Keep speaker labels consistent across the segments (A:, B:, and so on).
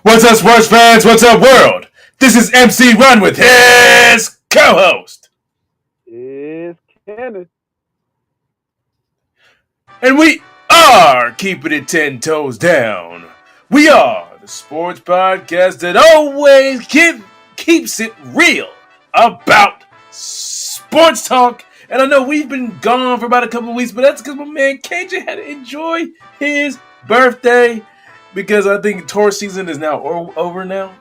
A: What's up, sports fans? What's up, world? This is MC Run with his co-host,
B: It's Kenneth.
A: and we are keeping it 10 toes down. We are the sports podcast that always keeps it real about sports talk. And I know we've been gone for about a couple of weeks, but that's because my man KJ had to enjoy his birthday because I think tour season is now over now.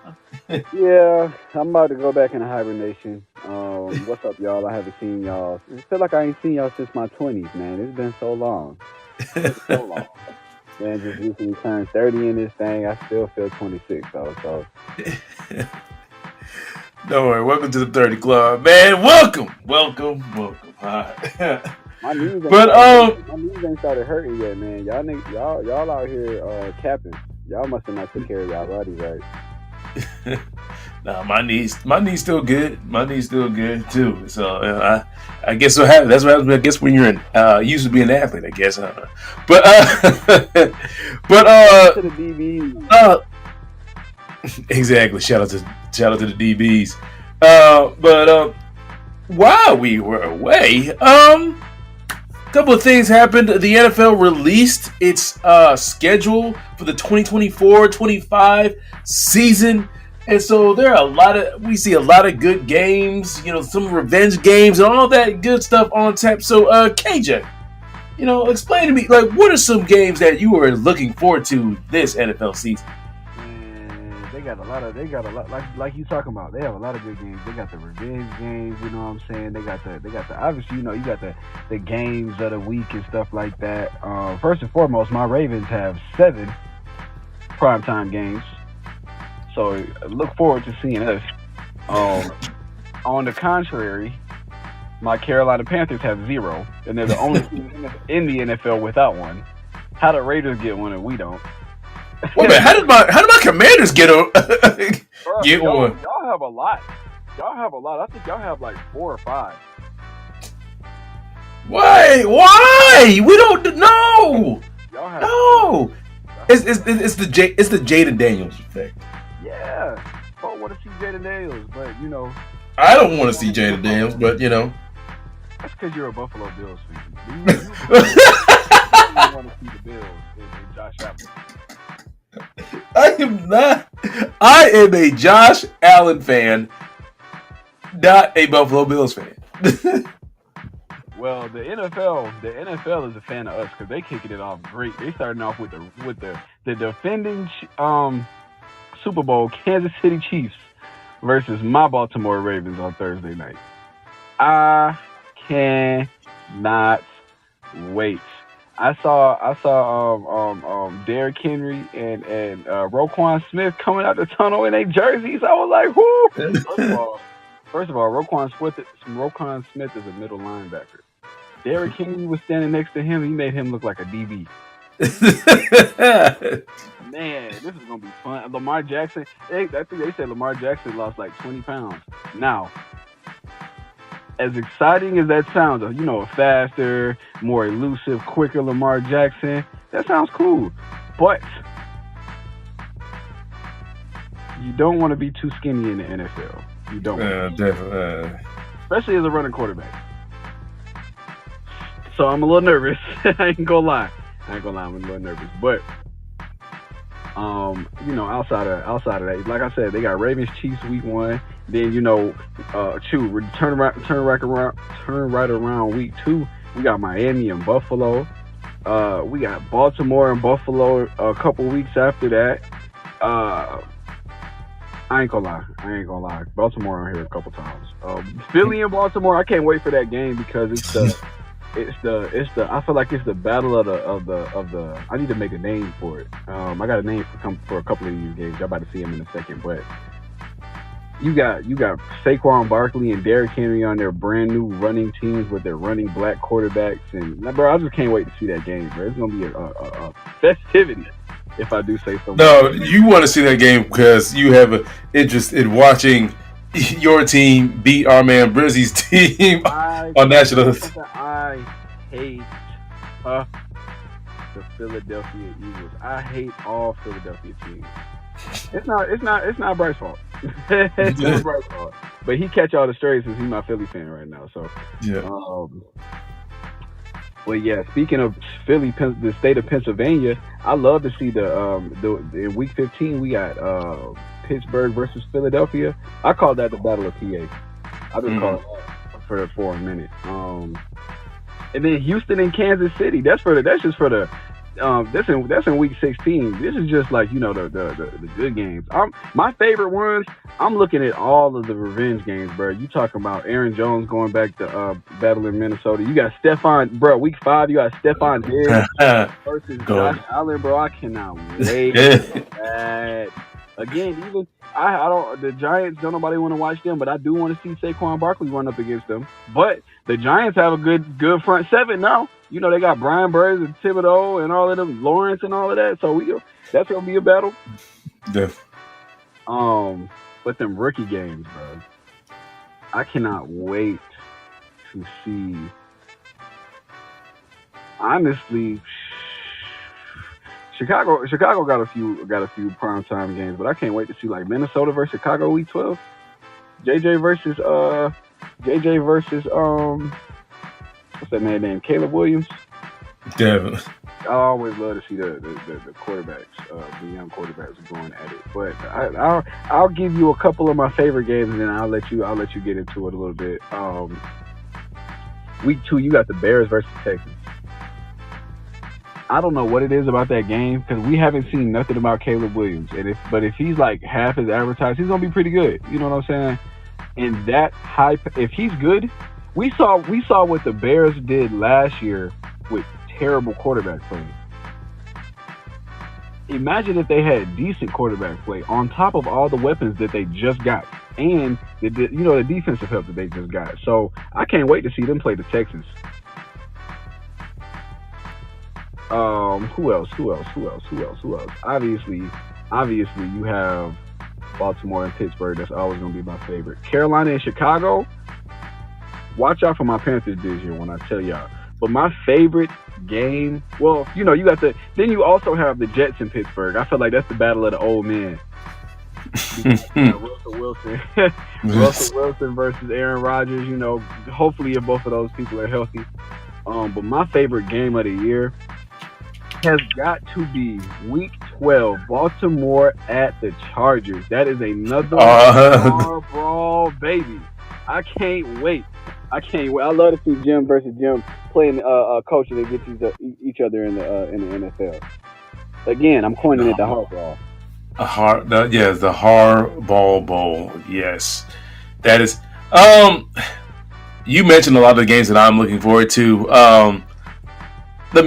B: Yeah, I'm about to go back into hibernation. What's up, y'all? I haven't seen y'all. I feel like I ain't seen y'all since my 20s, man. It's been so long. So long. Man, just recently turned 30 in this thing. I still feel 26, though. So,
A: Don't worry. Welcome to the 30 Club, man. Welcome. Hi.
B: my knees ain't
A: But
B: my knees ain't started hurting yet, man. Y'all out here capping. Y'all must have not took care of y'all bodies right.
A: nah, my knees still good. My knees still good too. So I guess what happens. That's what happens. I guess when you're used to be an athlete, I guess. But
B: To the DBs.
A: Exactly. Shout out to the DBs. While we were away, a couple of things happened. The NFL released its schedule for the 2024-25 season. And so we see a lot of good games, some revenge games and all that good stuff on tap. So, KJ, explain to me, what are some games that you are looking forward to this NFL season?
B: Man, they got a lot, like you talking about. They have a lot of good games. They got the revenge games, you know what I'm saying? They got the obviously, you got the games of the week and stuff like that. First and foremost, my Ravens have 7 primetime games. So look forward to seeing us. On the contrary, my Carolina Panthers have 0, and they're the only team in the NFL without one. How the Raiders get one and we don't?
A: Wait a minute, how did my Commanders get one?
B: Y'all have a lot. I think y'all have like 4 or 5.
A: Why? We don't know.
B: Y'all have
A: No. It's the Jaden Daniels effect.
B: Yeah. I want to see Jaden Daniels, but
A: I don't want to see Jaden Daniels, but
B: that's because you're a Buffalo Bills fan. You want to see the Bills and Josh Allen.
A: I am not. I am a Josh Allen fan, not a Buffalo Bills fan.
B: Well, the NFL is a fan of us because they kicking it off great. They starting off with the defending Super Bowl Kansas City Chiefs versus my Baltimore Ravens on Thursday night. I cannot wait. I saw Derrick Henry and Roquan Smith coming out the tunnel in their jerseys. I was like, whoo! First of all, Roquan Smith is a middle linebacker. Derrick Henry was standing next to him. He made him look like a DB. Man, this is gonna be fun. Lamar Jackson. I think they said Lamar Jackson lost like 20 pounds. Now, as exciting as that sounds, a faster, more elusive, quicker Lamar Jackson, that sounds cool. But you don't want to be too skinny in the NFL. You don't.
A: Definitely.
B: Especially as a running quarterback. So I'm a little nervous. I ain't gonna lie. I'm a little nervous. But outside of that, like I said, they got Ravens Chiefs week 1. Then turn right around week 2. We got Miami and Buffalo. We got Baltimore and Buffalo a couple weeks after that. I ain't gonna lie. Baltimore on here a couple times. Philly and Baltimore. I can't wait for that game because it's the. I feel like it's the battle of the. I need to make a name for it. I got a name for a couple of these games. Y'all about to see them in a second, but you got Saquon Barkley and Derrick Henry on their brand new running teams with their running black quarterbacks, and bro, I just can't wait to see that game, bro. It's gonna be a festivity. If I do say so.
A: No, you want to see that game because you have an interest in watching your team beat our man Brizzy's team on national.
B: I hate the Philadelphia Eagles. I hate all Philadelphia teams. It's not Bryce's fault. It's not Bryce's fault. But he catch all the strays since he's my Philly fan right now. So,
A: Yeah.
B: well, yeah. Speaking of Philly, the state of Pennsylvania, I love to see the in week 15 we got Pittsburgh versus Philadelphia. I call that the Battle of PA. I just call it that for a minute. And then Houston and Kansas City. That's just for the that's in week 16. This is just like the good games. My favorite ones. I'm looking at all of the revenge games, bro. You talking about Aaron Jones going back to battle in Minnesota? You got Stephon, bro. Week 5, you got Stephon Diggs versus Josh Allen, bro. I cannot wait for that. Again, even I don't. The Giants, don't nobody want to watch them, but I do want to see Saquon Barkley run up against them. But the Giants have a good front seven now. They got Brian Burns and Thibodeau and all of them, Lawrence and all of that. So that's gonna be a battle.
A: Yeah.
B: But them rookie games, bro. I cannot wait to see. Honestly, Chicago got a few primetime games, but I can't wait to see like Minnesota versus Chicago week 12. JJ versus what's that man named? Caleb Williams.
A: Definitely.
B: I always love to see the quarterbacks, the young quarterbacks going at it. But I'll give you a couple of my favorite games, and then I'll let you get into it a little bit. Week 2, you got the Bears versus Texans. I don't know what it is about that game because we haven't seen nothing about Caleb Williams, but if he's like half as advertised, he's gonna be pretty good. You know what I'm saying? And that hype, if he's good, we saw what the Bears did last year with terrible quarterback play. Imagine if they had decent quarterback play on top of all the weapons that they just got and the defensive help that they just got. So I can't wait to see them play the Texans. Who else? Obviously you have Baltimore and Pittsburgh. That's always going to be my favorite. Carolina and Chicago. Watch out for my Panthers this year when I tell y'all. But my favorite game, well, you got then you also have the Jets in Pittsburgh. I feel like that's the battle of the old men. Russell Wilson versus Aaron Rodgers. Hopefully if both of those people are healthy. But my favorite game of the year has got to be Week 12, Baltimore at the Chargers. That is another brawl, baby. I can't wait. I love to see Jim versus Jim playing coaching against each other in the NFL. Again, I'm coining it the Hardball.
A: The Hardball Bowl. Yes, that is. You mentioned a lot of the games that I'm looking forward to. Let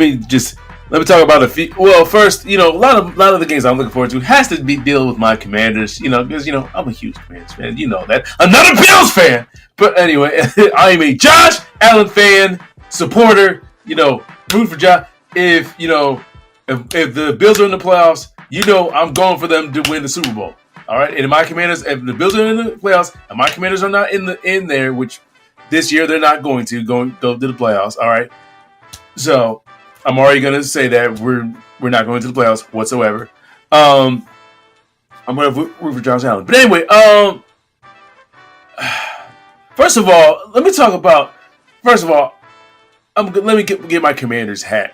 A: me talk about a few. Well, first, a lot of the games I'm looking forward to has to be dealing with my Commanders. Because I'm a huge Commanders fan. You know that. Another Bills fan. But anyway, I am a Josh Allen fan, supporter. Root for Josh. If the Bills are in the playoffs, I'm going for them to win the Super Bowl. All right, and my Commanders, if the Bills are in the playoffs and my Commanders are not in there, which this year they're not going to go to the playoffs. All right, so I'm already going to say that we're not going to the playoffs whatsoever. I'm going to root for Josh Allen. But anyway, first of all, let me talk about. First of all, let me get my Commanders fan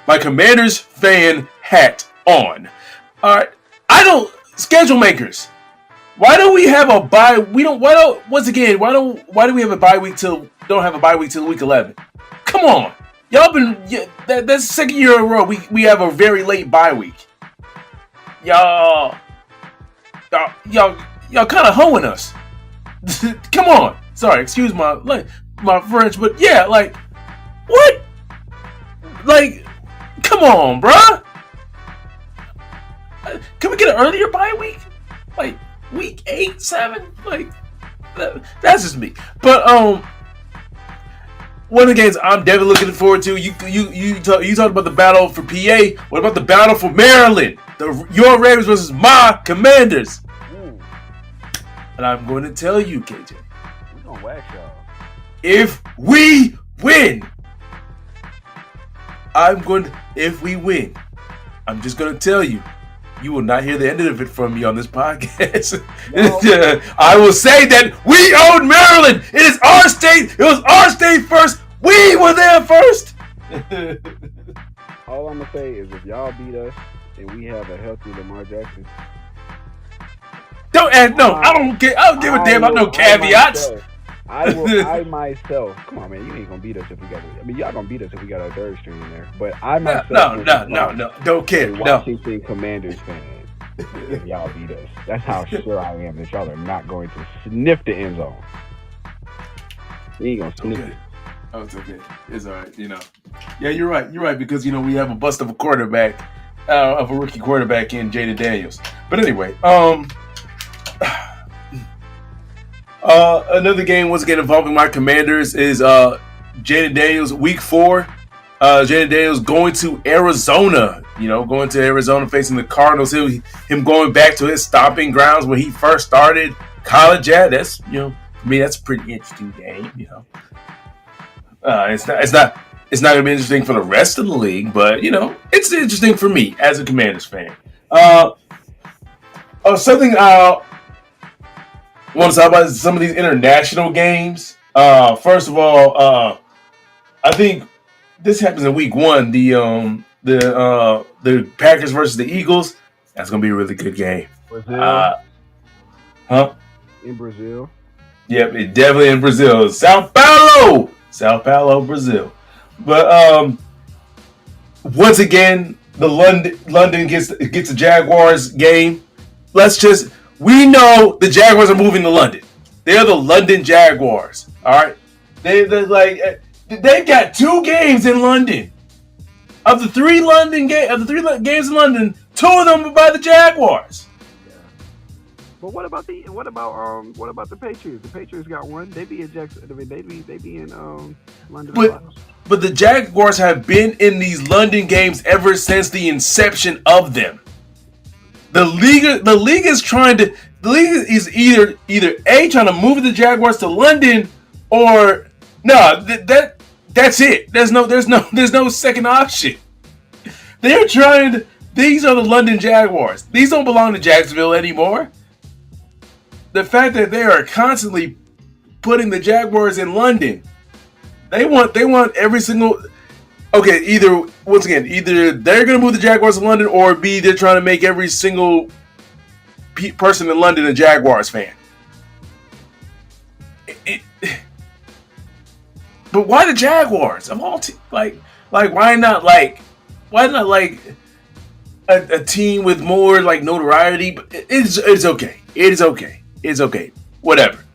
A: my Commanders fan hat on. All right, I don't schedule makers. Why don't we have a bye? Why do we have a bye week don't have a bye week till week 11? Come on, y'all that's the second year in a row we have a very late bye week. Y'all kind of hoeing us. Come on, sorry, excuse my French, but yeah, like what? Like, come on, bruh. Can we get an earlier bye week? Like week 8, 7? Like that's just me. But one of the games I'm definitely looking forward to. You talked about the battle for PA. What about the battle for Maryland? Your Ravens versus my Commanders. Ooh. And I'm going to tell you, KJ.
B: We're gonna wax y'all.
A: If we win, I'm I'm just gonna tell you, you will not hear the end of it from me on this podcast.
B: No.
A: I will say that we own Maryland. It is our state. It was our state first. We were there first.
B: All I'm gonna say is if y'all beat us and we have a healthy Lamar Jackson,
A: I don't care. I don't give a damn about no caveats.
B: I myself, come on, man, you ain't gonna beat us if we got. I mean, y'all gonna beat us if we got our third string in there. But I myself,
A: no, don't care.
B: Washington Commanders fan, if y'all beat us, that's how sure I am that y'all are not going to sniff the end zone. You ain't gonna sniff it.
A: Oh, it's okay. It's all right. Yeah, you're right. You're right because we have a bust of a quarterback, of a rookie quarterback in Jaden Daniels. But anyway, another game once again involving my Commanders is Jaden Daniels week 4. Jaden Daniels going to Arizona. Going to Arizona facing the Cardinals. Him going back to his stomping grounds where he first started college at. That's for me that's a pretty interesting game. It's not going to be interesting for the rest of the league, but it's interesting for me as a Commanders fan. Something I want to talk about is some of these international games. First of all, I think this happens in week 1. The Packers versus the Eagles. That's going to be a really good game.
B: Brazil. In Brazil.
A: Yep, it definitely in Brazil. Sao Paulo, Brazil. But once again, the London gets a Jaguars game. We know the Jaguars are moving to London. They're the London Jaguars. All right, they've got 2 games in London. Of the 3 games in London, 2 of them were by the Jaguars.
B: But what about the Patriots? The Patriots got 1. They be in Jackson. I mean, they be in London.
A: But the Jaguars have been in these London games ever since the inception of them. The league is either trying to move the Jaguars to London or that's it. There's no second option. They're trying. These are the London Jaguars. These don't belong to Jacksonville anymore. The fact that they are constantly putting the Jaguars in London, they want every single. Okay, either they're going to move the Jaguars to London, or B, they're trying to make every single person in London a Jaguars fan. But why the Jaguars of all why not a team with more notoriety? But it's okay. It's okay. Whatever.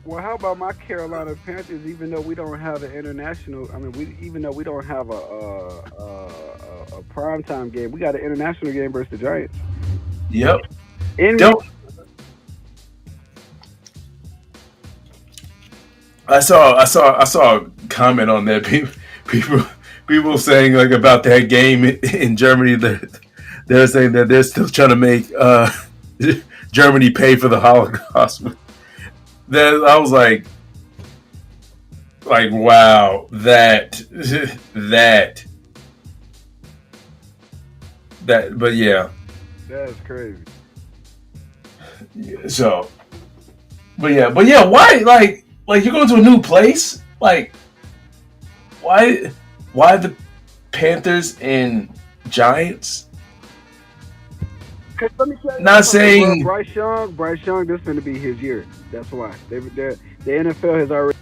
B: Well, how about my Carolina Panthers? Even though we don't have an international, even though we don't have a primetime game, we got an international game versus the Giants.
A: Yep. I saw a comment on that. People saying about that game in Germany. They're saying that they're still trying to make Germany pay for the Holocaust. That I was like, wow, that, but yeah,
B: that's crazy.
A: So, but yeah, why, you're going to a new place, why the Panthers and Giants?
B: Let me tell you
A: not saying
B: Bryce Young, this is going to be his year. That's why the NFL has already.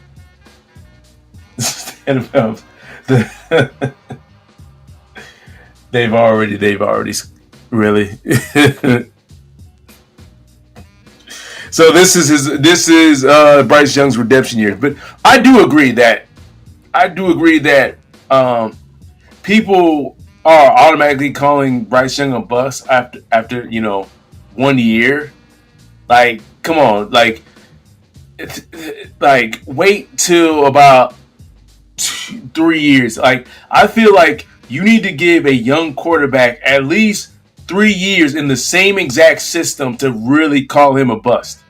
A: They've already really. So this is Bryce Young's redemption year. But I do agree that people are automatically calling Bryce Young a bust after 1 year. Come on, wait till about 3 years. I feel like you need to give a young quarterback at least 3 years in the same exact system to really call him a bust.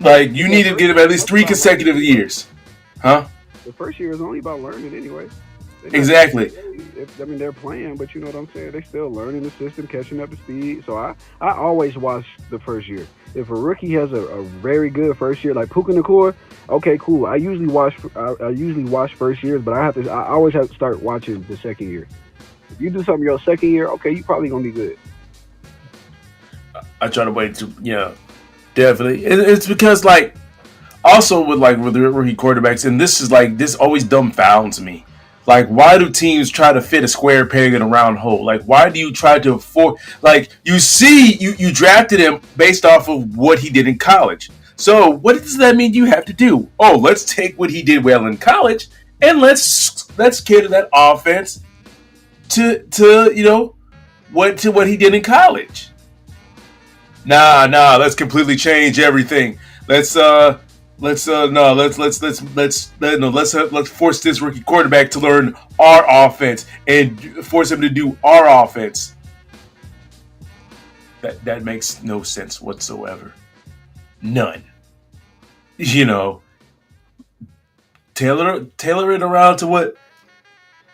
A: Yeah. You need to give him at least 3 consecutive years. Huh?
B: The first year is only about learning anyway. They're not taking
A: Exactly.
B: away. I mean, they're playing, but you know what I'm saying. They still learning the system, catching up to speed. So I always watch the first year. If a rookie has a very good first year, like Puka Nakua, okay, cool. I usually watch first years, but I always have to start watching the second year. If you do something your second year, okay, you probably gonna be good.
A: I try to wait to definitely. It's because like also with the rookie quarterbacks, and this is like this always dumbfounds me. Like, why do teams try to fit a square peg in a round hole? Like, why do you try to afford? Like, you drafted him based off of what he did in college. So, what does that mean you have to do? Oh, let's take what he did well in college and let's cater that offense to what he did in college. Nah, let's completely change everything. Let's no, let's force this rookie quarterback to learn our offense and force him to do our offense. That makes no sense whatsoever. None. You know, tailor it around to what.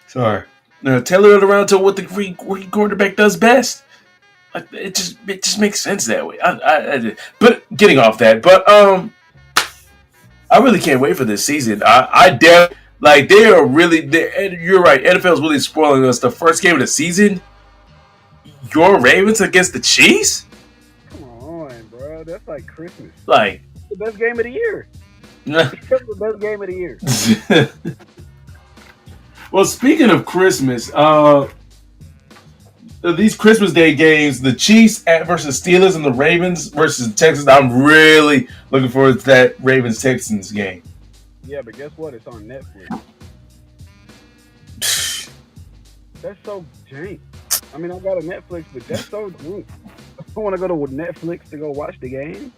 A: Sorry. No, tailor it around to what the rookie quarterback does best. Like, it just makes sense that way. But getting off that, I really can't wait for this season. Like they are really. You're right. NFL is really spoiling us. The first game of the season, your Ravens against the Chiefs.
B: Come on, bro. That's like Christmas.
A: Like
B: The best game of the year. It's the best game of the year.
A: well, speaking of Christmas, these Christmas Day games, the Chiefs versus Steelers and the Ravens versus Texans. I'm really looking forward to that Ravens Texans game.
B: Yeah, but guess what? It's on Netflix. That's so jank. I mean, I got a Netflix, but that's so jank. I want to go to Netflix to go watch the game.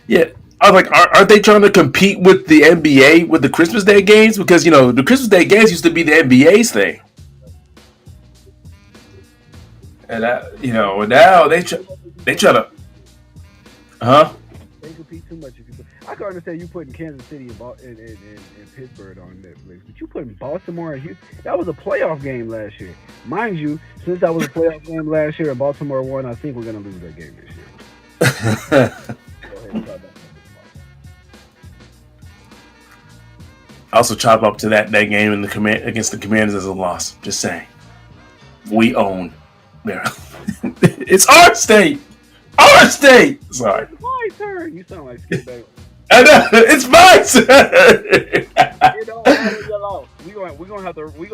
A: Yeah, I was like, aren't they trying to compete with the NBA with the Christmas Day games? Because the Christmas Day games used to be the NBA's thing, and now they try to, huh?
B: They compete too much. I can understand you putting Kansas City and Pittsburgh on Netflix, but you putting Baltimore and Houston. That was a playoff game last year, mind you. Since that was a playoff game last year and Baltimore won, I think we're gonna lose that game this year. Go ahead and try that.
A: I also chop up to that game in against the Commanders as a loss. Just saying, we own there. It's our state. Our state. Sorry.
B: It's my turn. You sound like Skip Bayless.
A: I know, it's my turn.
B: We're gonna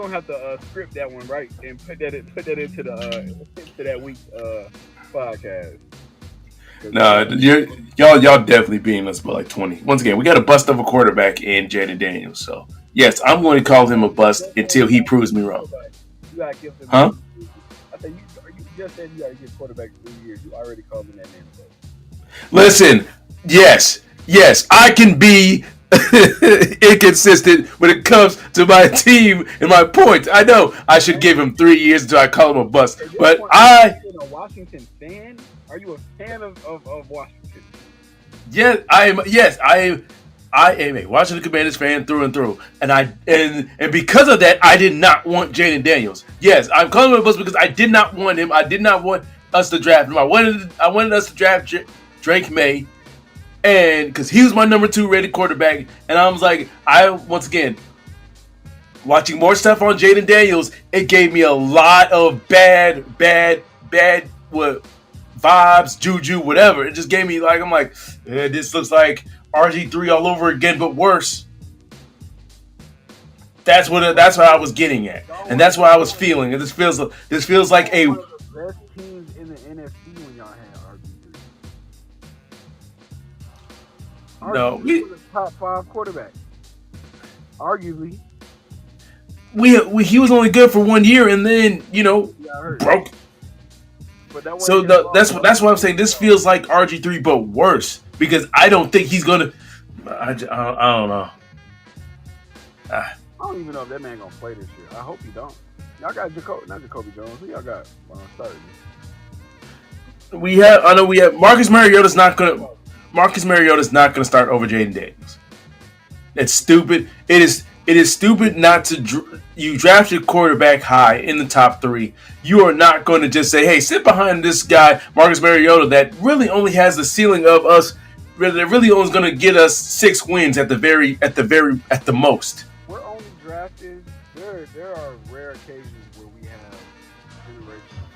B: have to script that one right and put that into that week's podcast.
A: No, y'all definitely beating us by like 20. Once again, we got a bust of a quarterback in Jaden Daniels. So yes, I'm going to call him a bust until he proves me wrong.
B: You gotta give him.
A: Huh?
B: I said you just said you gotta give quarterback 3 years. You already called him that name.
A: Listen, yes, I can be inconsistent when it comes to my team and my points. I know I should give him 3 years until I call him a bust, but
B: Are you a Washington fan? Are you a fan of Washington?
A: Yes, I am. Yes, I am a Washington Commanders fan through and through, and because of that, I did not want Jaden Daniels. Yes, I'm calling him a bust because I did not want him. I did not want us to draft him. I wanted us to draft Drake May, and because he was my number 2 rated quarterback, and I was like, once again watching more stuff on Jaden Daniels, it gave me a lot of bad what vibes, juju, whatever. It just gave me like, I'm like, this looks like RG3 all over again, but worse. That's what I was getting at, and that's what I was feeling. And this feels like a
B: one of the best teams in the NFC when y'all had RG3.
A: No,
B: RG3 was a top 5 quarterback, arguably.
A: He was only good for 1 year, and then broke.
B: But that
A: So that's why I'm saying this feels like RG3, but worse, because I don't think he's gonna. I don't know.
B: I don't even know if that man gonna play this year. I hope he don't. Y'all got not Jacoby Jones. Who y'all got starting?
A: We have Marcus Mariota's not gonna start over Jaden Daniels. It's stupid. It is It is stupid not to. You drafted quarterback high in the top 3. You are not going to just say, "Hey, sit behind this guy, Marcus Mariota, that really only has the ceiling of us. That really only is going to get us 6 wins at the most."
B: We're only drafted. There are rare occasions where we have generational.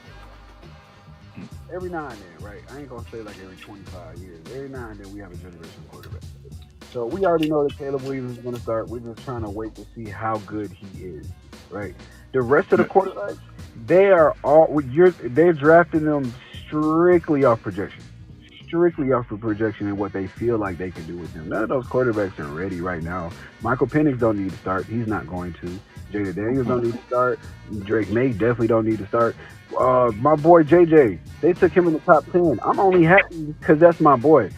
B: Every now and then, right? I ain't gonna say like every 25 years. Every now and then we have a generational quarterback. So we already know that Caleb Williams is going to start. We're just trying to wait to see how good he is, right? The rest of the quarterbacks, they're drafting them strictly off projection, and what they feel like they can do with him. None of those quarterbacks are ready right now. Michael Penix don't need to start. He's not going to. Jaden Daniels don't need to start. Drake May definitely don't need to start. My boy JJ, they took him in the top 10. I'm only happy because that's my boy.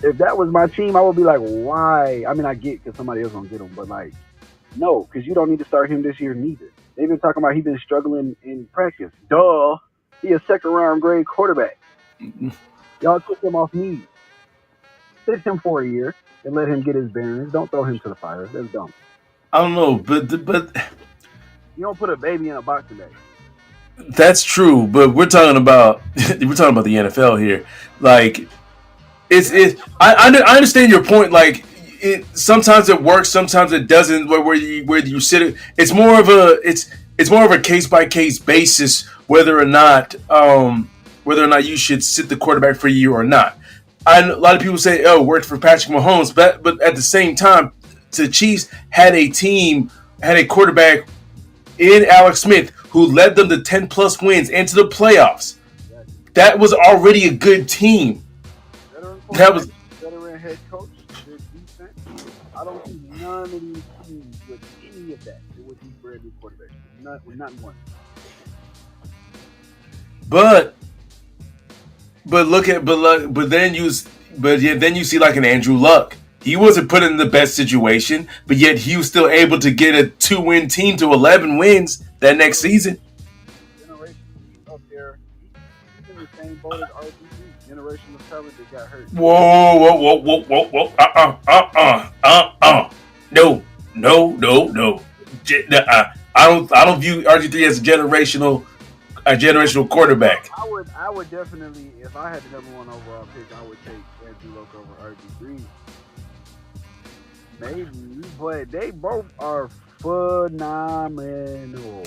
B: If that was my team, I would be like, why? I mean, I get because somebody else gonna get him, but like, no, because you don't need to start him this year neither. They've been talking about he's been struggling in practice. Duh, he a 2nd round grade quarterback. Y'all took him off need. Sit him for a year and let him get his bearings. Don't throw him to the fire. That's dumb.
A: I don't know, but
B: you don't put a baby in a boxing bag.
A: That's true. But we're talking about the NFL here, like. I understand your point. Like, sometimes it works, sometimes it doesn't. Where you sit it, it's more of a case by case basis whether or not you should sit the quarterback for a year or not. A lot of people say, "Oh, it worked for Patrick Mahomes," but at the same time, the Chiefs had a quarterback in Alex Smith who led them to 10+ wins into the playoffs. That was already a good team. That was
B: veteran head coach, good defense. I don't see none of these teams with any of that. It would be brand new quarterbacks. Not one.
A: But then you see like an Andrew Luck. He wasn't put in the best situation, but yet he was still able to get a 2-win team to 11 wins that next season.
B: Generation up there. He's in the same boat as RG3. Generational talent that got hurt.
A: Whoa. No. I don't view RG3 as a generational quarterback.
B: I would definitely, if I had the number 1 overall pick, I would take Andrew Luck over RG3. Maybe, but they both are phenomenal.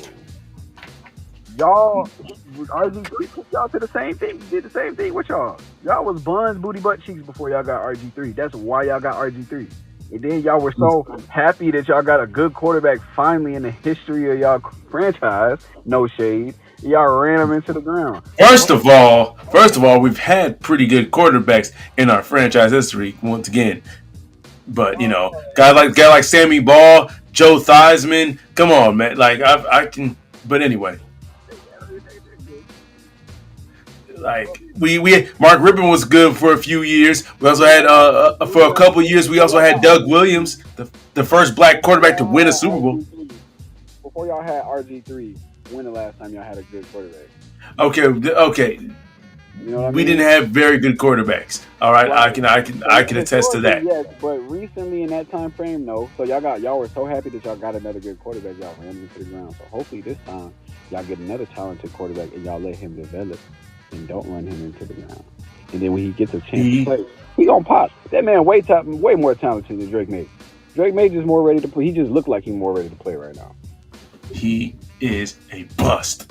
B: Y'all, RG3 took y'all to the same thing. Did the same thing with y'all. Y'all was buns, booty, butt cheeks before y'all got RG3. That's why y'all got RG3. And then y'all were so happy that y'all got a good quarterback finally in the history of y'all franchise. No shade. Y'all ran them into the ground.
A: First of all, we've had pretty good quarterbacks in our franchise history once again. But guy like Sammy Ball, Joe Theismann. Come on, man. Like I can. But anyway. Like we Mark Rippon was good for a few years. We also had for a couple years we also had Doug Williams, the first black quarterback to win a Super Bowl.
B: Before y'all had RG3, when the last time y'all had a good quarterback?
A: Okay.
B: You know what I mean?
A: We didn't have very good quarterbacks. All right, I can attest to that.
B: Yes, but recently in that time frame, no. So y'all were so happy that y'all got another good quarterback. Y'all ran him into the ground. So hopefully this time y'all get another talented quarterback and y'all let him develop. And don't run him into the ground. And then when he gets a chance to play, he gonna pop. That man way more talented than Drake May. Drake May just more ready to play. He just looked like he's more ready to play right now.
A: He is a bust.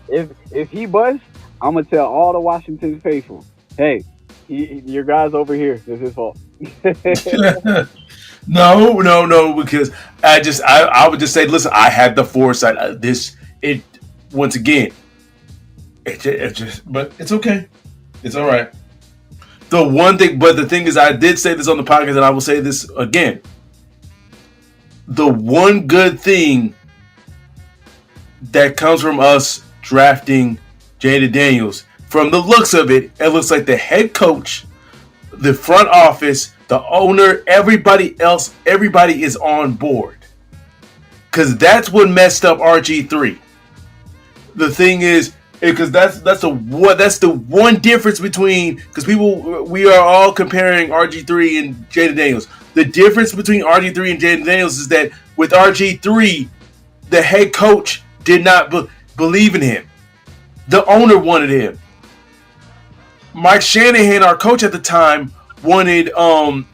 B: If he busts, I'm gonna tell all the Washington faithful, hey, your guy's over here. It's his fault.
A: No, because I would just say, listen, I had the foresight. Once again, but it's okay. It's all right. The thing is, I did say this on the podcast, and I will say this again. The one good thing that comes from us drafting Jaden Daniels, from the looks of it, it looks like the head coach, the front office, the owner, everybody is on board. Because that's what messed up RG3. The thing is, because that's the one difference between, because we are all comparing RG3 and Jaden Daniels. The difference between RG3 and Jaden Daniels is that with RG3, the head coach did not believe in him. The owner wanted him. Mike Shanahan, our coach at the time, wanted Ryan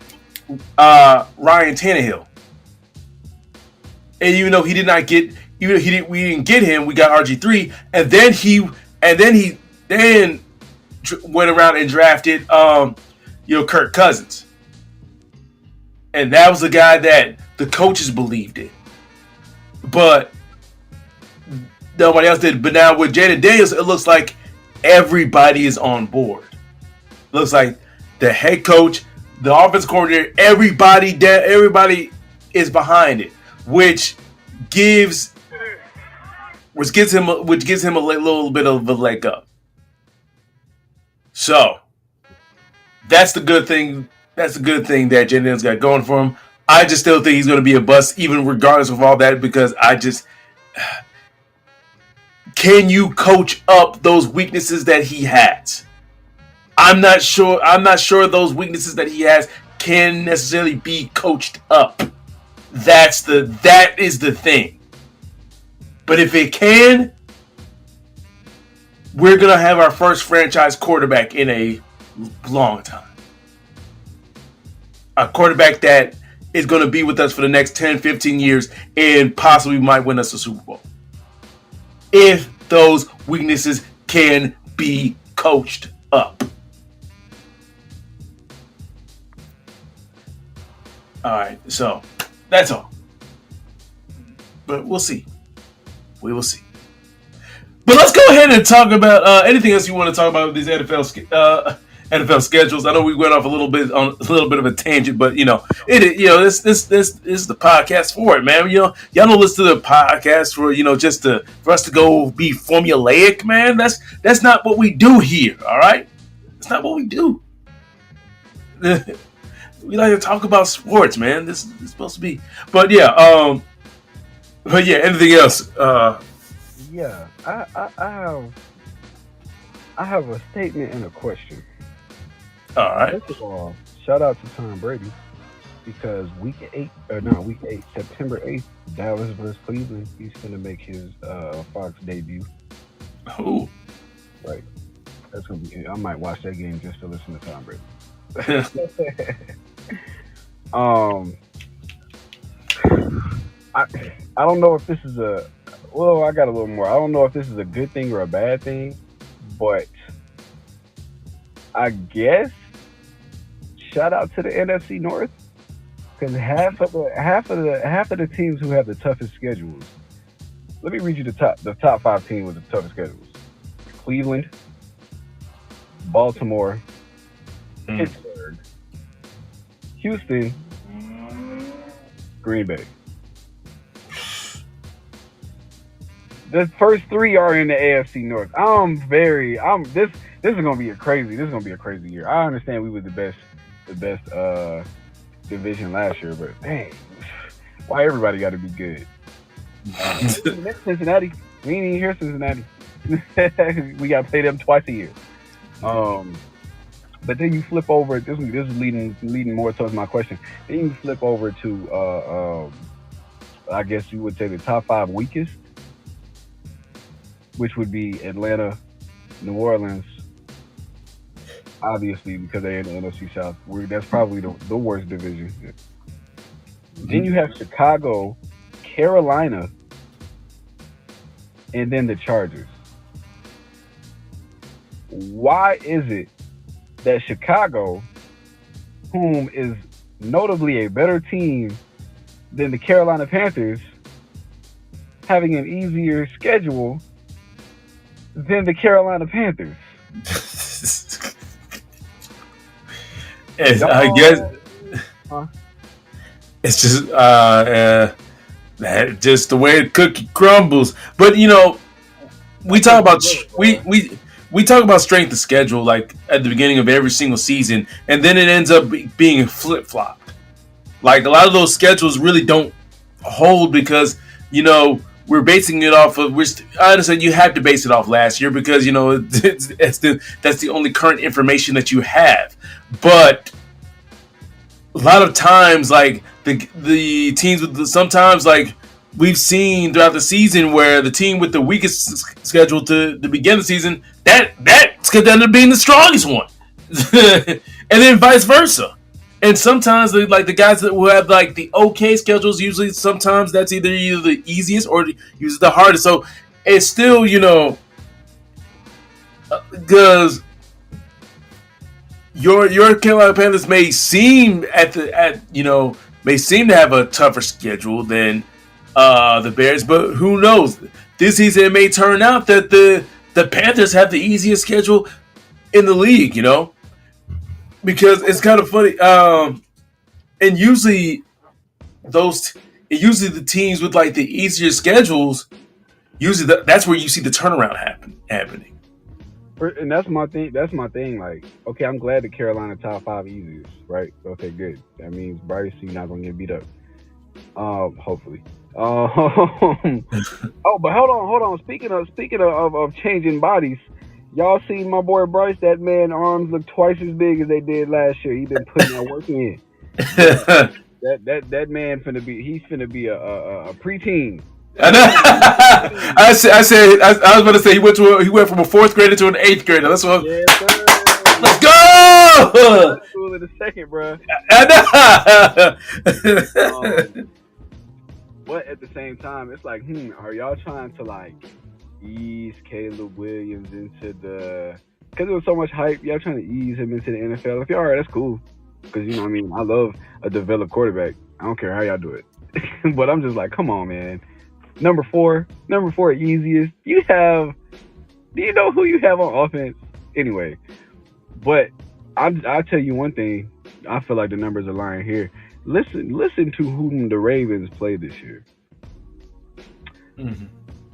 A: Tannehill, and even though we didn't get him, we got RG3, and then he went around and drafted Kirk Cousins, and that was the guy that the coaches believed in, but nobody else did. But now with Jaden Daniels, it looks like everybody is on board. Looks like the head coach, the offense coordinator, everybody is behind it, which gives him a little bit of a leg up. So that's the good thing. That's the good thing that Jaden Daniels got going for him. I just still think he's going to be a bust, even regardless of all that, because can you coach up those weaknesses that he has? I'm not sure those weaknesses that he has can necessarily be coached up. That is the thing. But if it can, we're going to have our first franchise quarterback in a long time. A quarterback that is going to be with us for the next 10, 15 years and possibly might win us a Super Bowl. If those weaknesses can be coached up. All right, so that's all. But we'll see. We will see. But let's go ahead and talk about anything else you want to talk about with these NFL schedules. I know we went off a little bit of a tangent, but this is the podcast for it, man. Y'all don't listen to the podcast for us to go be formulaic, man. That's not what we do here. All right, that's not what we do. We like to talk about sports, man. This is supposed to be, but anything else?
B: I have a statement and a question.
A: All right.
B: First of all, shout out to Tom Brady, because week 8, September 8th, Dallas versus Cleveland. He's going to make his Fox debut.
A: Oh,
B: right. That's gonna be. I might watch that game just to listen to Tom Brady. I don't know if this is I got a little more. I don't know if this is a good thing or a bad thing, but I guess shout out to the NFC North, because half of the teams who have the toughest schedules. Let me read you the top 5 teams with the toughest schedules: Cleveland, Baltimore, Pittsburgh, Houston, Green Bay. The first 3 are in the AFC North. This is gonna be a crazy year. I understand we were the best division last year, but dang, why everybody got to be good? Cincinnati, we ain't even hear Cincinnati. We got to play them twice a year. But then you flip over. This is leading more towards my question. Then you flip over to I guess you would say the top 5 weakest, which would be Atlanta, New Orleans, obviously because they're in the NFC South. That's probably the worst division. Then you have Chicago, Carolina, and then the Chargers. Why is it that Chicago, whom is notably a better team than the Carolina Panthers, having an easier schedule than the Carolina Panthers?
A: I guess it's just just the way the cookie crumbles. But we talk about we talk about strength of schedule like at the beginning of every single season, and then it ends up being flip flopped. Like a lot of those schedules really don't hold because we're basing it off of. I understand you had to base it off last year because that's the only current information that you have. But a lot of times, like the teams with sometimes like we've seen throughout the season where the team with the weakest schedule to begin the season that ended up being the strongest one, and then vice versa. And sometimes the guys that will have like the okay schedules, usually sometimes that's either the easiest or usually the hardest. So it's still because your Carolina Panthers may seem may seem to have a tougher schedule than the Bears, but who knows? This season it may turn out that the Panthers have the easiest schedule in the league. Because it's kind of funny, and usually the teams with like the easier schedules, usually that's where you see the turnaround happening.
B: And that's my thing. Like, okay, I'm glad the Carolina top 5 easiest, right? Okay, good. That means Bryce, you're not gonna get beat up. Hopefully. Oh, but hold on. Speaking of changing bodies. Y'all seen my boy Bryce? That man arms look twice as big as they did last year. He been putting that work in. that man finna be a preteen.
A: I was about to say he went from a 4th grader to an 8th grader. That's what.
B: Yes,
A: let's go.
B: School in a second, bro. But at the same time, it's like, are y'all trying to like ease Caleb Williams into because there was so much hype, y'all trying to ease him into the NFL? If y'all are, that's cool. Because I love a developed quarterback. I don't care how y'all do it. But I'm just like, come on, man. Number four, easiest. Do you know who you have on offense? Anyway, but I'll tell you one thing. I feel like the numbers are lying here. Listen to whom the Ravens played this year. Mm-hmm.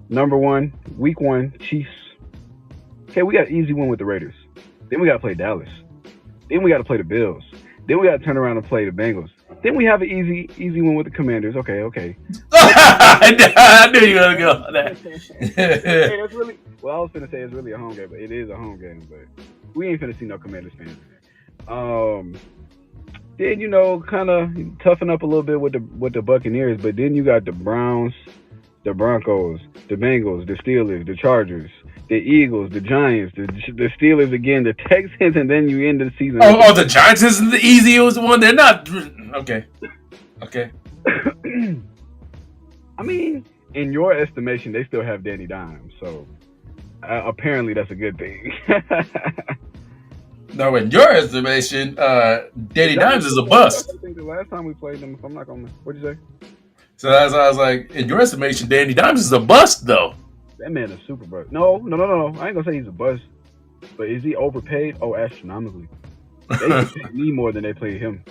B: Number 1, week 1, Chiefs. Okay, we got an easy win with the Raiders. Then we got to play Dallas. Then we got to play the Bills. Then we got to turn around and play the Bengals. Then we have an easy win with the Commanders. Okay.
A: I knew you were going to go on that.
B: Hey, I was going to say it's really a home game, but it is a home game. But we ain't finna see no Commanders fans. Then, kind of toughen up a little bit with the Buccaneers. But then you got the Browns, the Broncos, the Bengals, the Steelers, the Chargers, the Eagles, the Giants, the Steelers again, the Texans, and then you end the season.
A: Oh, the Giants isn't the easiest one. They're not. Okay.
B: I mean, in your estimation, they still have Danny Dimes, so apparently that's a good thing.
A: No, in your estimation, Danny Dimes is a bust.
B: I think the last time we played them, if I'm not gonna, what'd you say?
A: So that's why I was like, in your estimation, Danny Dimes is a bust, though.
B: That man is super bust. No. I ain't gonna say he's a bust, but is he overpaid? Oh, astronomically. They pay me more than they pay him.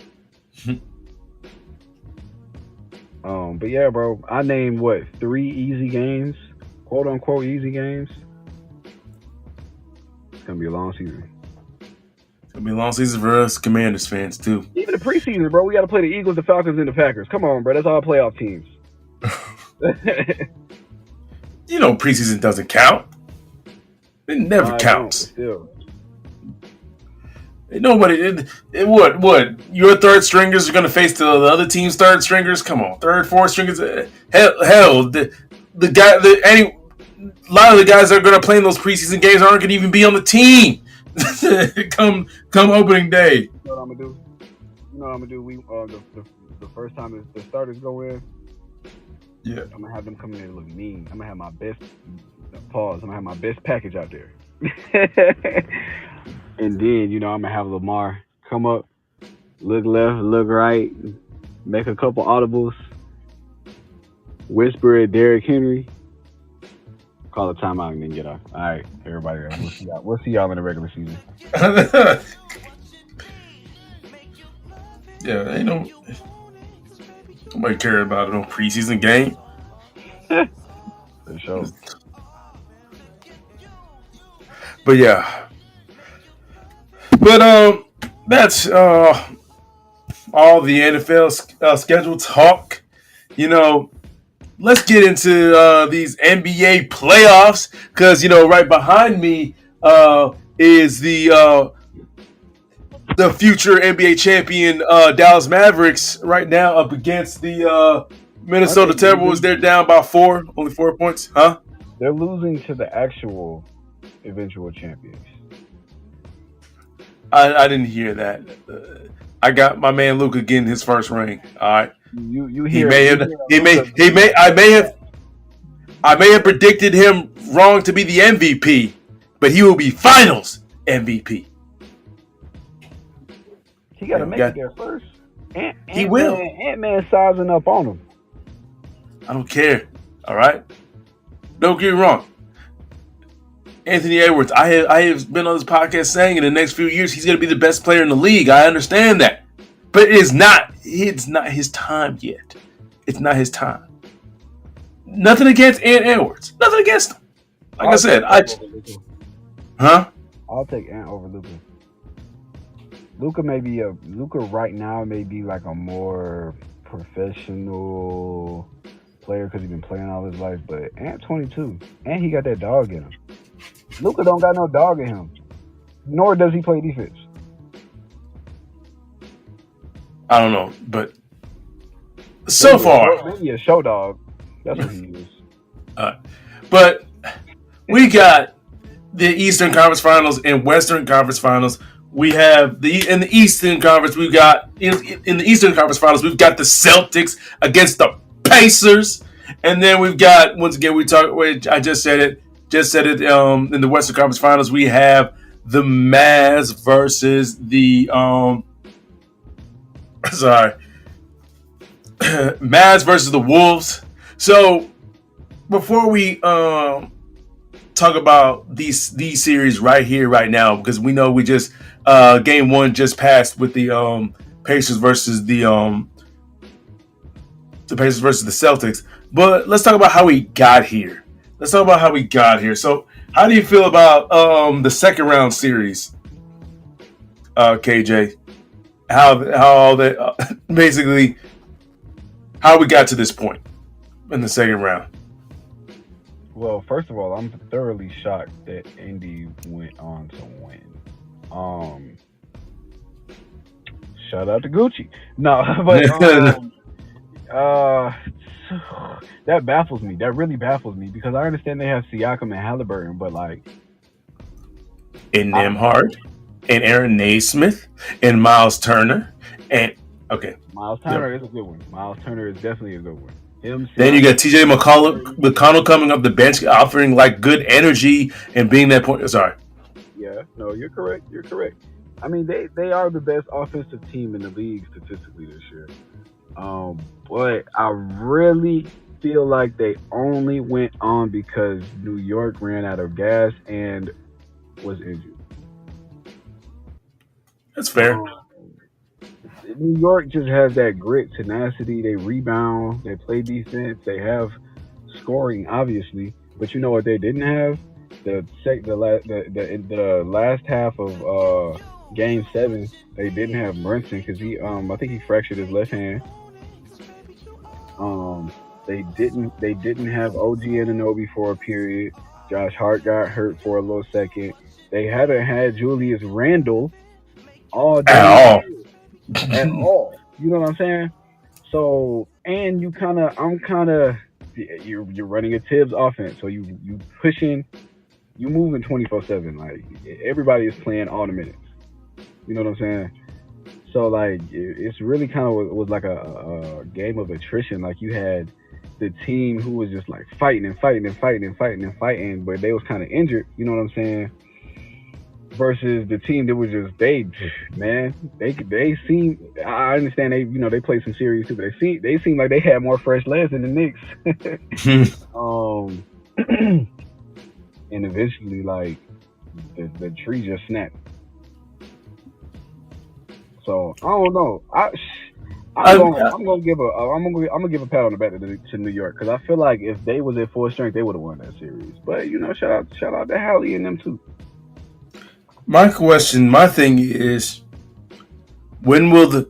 B: But yeah, bro, I named 3 easy games, quote unquote easy games. It's gonna be a long season.
A: It's gonna be a long season for us Commanders fans too.
B: Even the preseason, bro, we got to play the Eagles, the Falcons, and the Packers. Come on, bro, that's all playoff teams.
A: Preseason doesn't count. It never counts.
B: Still.
A: Nobody. What? Your third stringers are going to face the other team's third stringers? Come on, third, fourth stringers. Hell, a lot of the guys that are going to play in those preseason games aren't going to even be on the team come opening day.
B: You know what I'm gonna do? We the first time the starters go in.
A: Yeah,
B: I'm gonna have them come in and look mean. I'm gonna have my best pause. I'm gonna have my best package out there. And then, I'm gonna have Lamar come up, look left, look right, make a couple audibles, whisper at Derrick Henry, call a timeout, and then get off. All right, everybody, we'll see y'all in the regular season.
A: Yeah, nobody care about no preseason game.
B: For sure.
A: But yeah. But that's all the NFL schedule talk. A let's get into these NBA playoffs because right behind me is the future NBA champion Dallas Mavericks right now up against the Minnesota Timberwolves. They're down by only 4 points, huh?
B: They're losing to the actual eventual champions.
A: I didn't hear that. I got my man Luka getting his first ring. All right.
B: You hear? I
A: may have predicted him wrong to be the MVP, but he will be Finals MVP.
B: He got to make it there first.
A: He will.
B: Ant-Man sizing up on him.
A: I don't care. All right. Don't get me wrong. Anthony Edwards, I have been on this podcast saying in the next few years he's going to be the best player in the league. I understand that. But it's not his time yet. It's not his time. Nothing against Ant Edwards. Nothing against him. Like I said,
B: I'll take Ant over Luka. Luka right now may be like a more professional player because he's been playing all his life, but Ant 22, and he got that dog in him. Luka don't got no dog in him, nor does he play defense.
A: I don't know, but so far,
B: maybe a show dog. That's what he is.
A: But we got the Eastern Conference Finals and Western Conference Finals. We have in the Eastern Conference. We've got in the Eastern Conference Finals. We've got the Celtics against the Pacers, and then we've got once again I just said it. In the Western Conference Finals, we have the Mavs versus the Mavs versus the Wolves. So before we talk about these series right here, right now, because we know we just game one just passed with the Pacers versus the Pacers versus the Celtics. But let's talk about how we got here. So, how do you feel about the second round series, KJ? How all that basically how we got to this point in the second round?
B: Well, first of all, I'm thoroughly shocked that Indy went on to win. Shout out to Gucci. No, but that baffles me. That really baffles me because I understand they have Siakam and Halliburton, but like
A: and Nembhard and Aaron Naismith and Miles Turner and
B: Miles Turner is a good one. Miles Turner is definitely a good one.
A: Then you got TJ McConnell coming up the bench, offering like good energy and being that point. Sorry.
B: Yeah, no, you're correct. I mean, they are the best offensive team in the league statistically this year. But I really feel like they only went on because New York ran out of gas and was injured.
A: That's fair.
B: New York just has that grit, tenacity. They rebound. They play defense. They have scoring, obviously. But you know what they didn't have? The last half of Game 7, they didn't have Brunson because I think he fractured his left hand. They didn't have OG Anunoby for a period. Josh Hart got hurt for a little second. They haven't had Julius Randle all day. At all. You know what I'm saying? So, and you're running a Tibbs offense. So you pushing, you moving 24/7. Like everybody is playing all the minutes. You know what I'm saying? So like it's really kind of was like a game of attrition. Like you had the team who was just like fighting, but they was kind of injured. You know what I'm saying? Versus the team that was just they seem. I understand they played some series too, but they seem like they had more fresh legs than the Knicks. And eventually, like the tree just snapped. So I don't know. I'm gonna give a pat on the back to New York because I feel like if they was at full strength, they would have won that series. But shout out to Hallie and them too.
A: My thing is, when will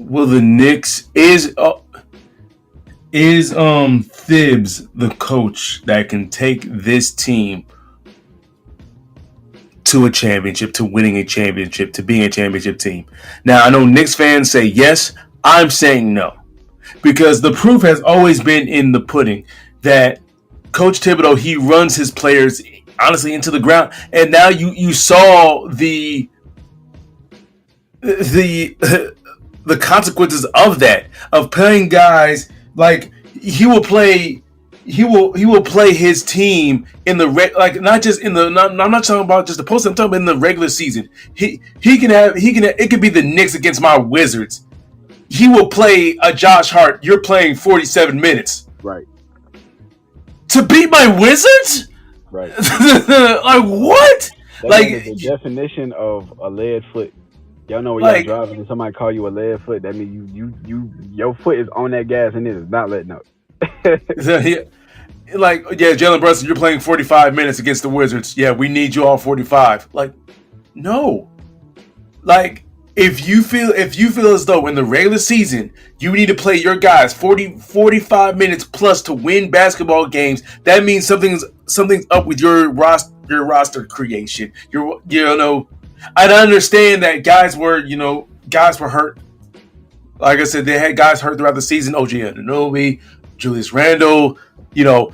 A: will the Knicks is Thibs the coach that can take this team to a championship, to winning a championship, to being a championship team? Now, I know Knicks fans say yes. I'm saying no. Because the proof has always been in the pudding that Coach Thibodeau, he runs his players honestly into the ground. And now you saw the consequences of that, of playing guys like he will play his team in the like not just in the I'm not talking about just the post. I'm talking about in the regular season. He can have it could be the Knicks against my Wizards. He will play a Josh Hart. You're playing 47 minutes,
B: right,
A: to beat my Wizards.
B: Right.
A: Like what?
B: That
A: like
B: is the definition of a lead foot. Y'all know when y'all driving and somebody call you a lead foot, that means your foot is on that gas and it is not letting up.
A: Jalen Brunson, you're playing 45 minutes against the Wizards. Yeah, we need you all 45. Like, no. Like, if you feel as though in the regular season you need to play your guys 45 minutes plus to win basketball games, that means something's up with your roster creation. I understand that guys were hurt. Like I said, they had guys hurt throughout the season. OG Anunoby, Julius Randle, Jalen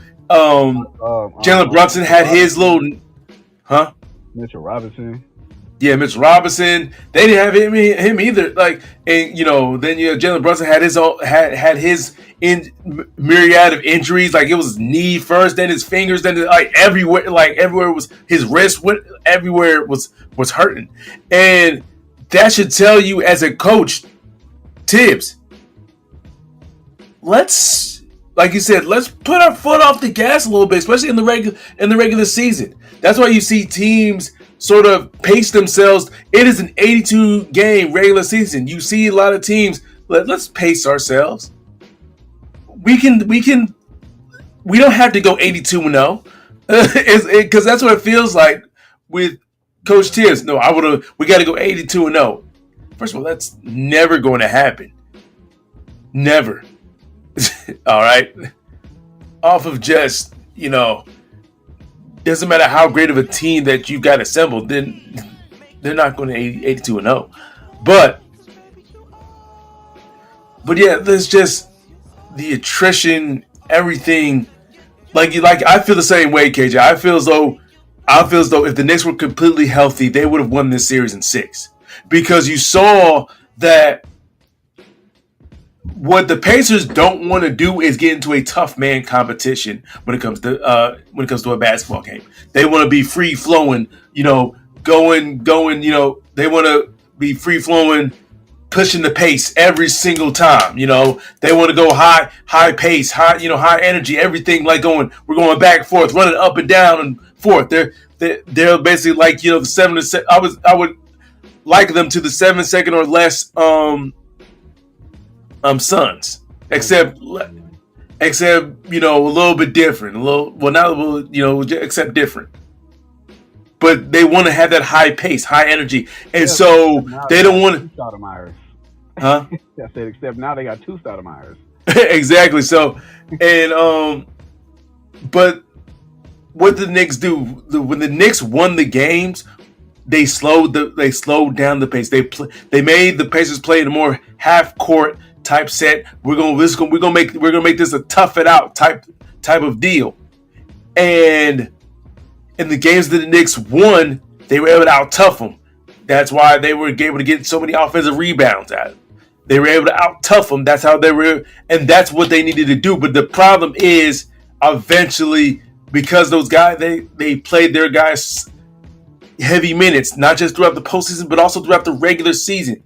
A: Brunson had his little,
B: Mitchell Robinson.
A: Yeah, Mitchell Robinson. They didn't have him either. Like, and then Jalen Brunson had his myriad of injuries. Like, it was knee first, then his fingers, then everywhere was his wrist. Everywhere was hurting, and that should tell you as a coach, Tibbs. Like you said, let's put our foot off the gas a little bit, especially in the regular season. That's why you see teams sort of pace themselves. It is an 82 game regular season. You see a lot of teams. Let's pace ourselves. We don't have to go 82-0, because that's what it feels like with Coach Tibbs. No, we got to go 82-0. First of all, that's never going to happen. Never. All right. Off of just, doesn't matter how great of a team that you've got assembled, then they're not going to 82-0. But yeah, there's just the attrition, everything. Like I feel the same way, KJ. I feel as though if the Knicks were completely healthy, they would have won this series in 6. Because you saw that what the Pacers don't want to do is get into a tough man competition when it comes to a basketball game. They want to be free flowing, going. They want to be free flowing, pushing the pace every single time. They want to go high pace, high energy, everything like we're going back and forth, running up and down and forth. They're basically like the 7 to 7. I would like them to the 7-second or less Suns, except a little bit different, except different. But they want to have that high pace, high energy, and so they don't want to.
B: Stoudemires.
A: Huh?
B: I said, except now they got 2 Stoudemires.
A: Exactly. So, and but what the Knicks do when the Knicks won the games, they slowed down the pace. They made the Pacers play in a more half court type set. We're gonna make this a tough it out type of deal. And in the games that the Knicks won, they were able to out tough them. That's why they were able to get so many offensive rebounds out of them. They were able to out tough them. That's how they were, and that's what they needed to do. But the problem is, eventually, because those guys they played their guys heavy minutes, not just throughout the postseason, but also throughout the regular season,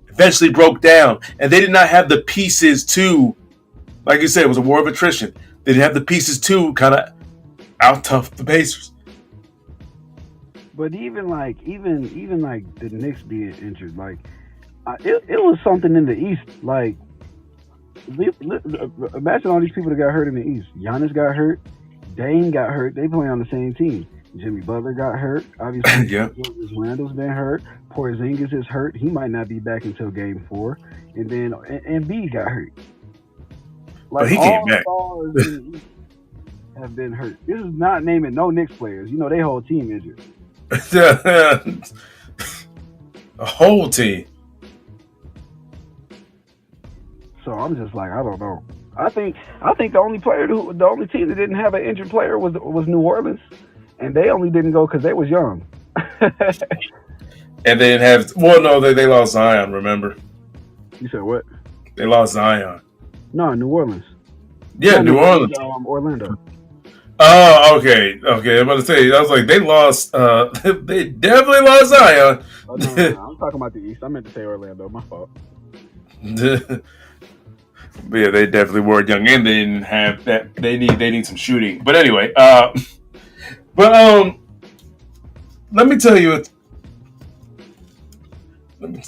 A: eventually broke down, and they did not have the pieces to, like you said, it was a war of attrition. They didn't have the pieces to kind of out tough the Pacers.
B: But even the Knicks being injured, it was something in the East. Like, imagine all these people that got hurt in the East. Giannis got hurt. Dame got hurt. They play on the same team. Jimmy Butler got hurt. Obviously,
A: Yeah.
B: Julius Randle's been hurt. Porzingis is hurt. He might not be back until Game 4. And then Embiid got hurt.
A: But
B: Like
A: he came
B: all
A: back.
B: stars in the East have been hurt. This is not naming no Knicks players. You know, they whole team injured.
A: A whole team.
B: So I'm just like, I don't know. I think the only team that didn't have an injured player was New Orleans, and they only didn't go because they was young.
A: And they didn't have. Well, no, they lost Zion. Remember?
B: You said what?
A: They lost Zion.
B: No, New Orleans.
A: Yeah, New Orleans.
B: Orlando.
A: Oh, okay. I'm about to say. I was like, they lost. They definitely lost Zion.
B: Oh, no, I'm talking about the East. I meant to say Orlando. My fault.
A: But yeah, they definitely were young, and they didn't have that. They need some shooting. But anyway, let me tell you.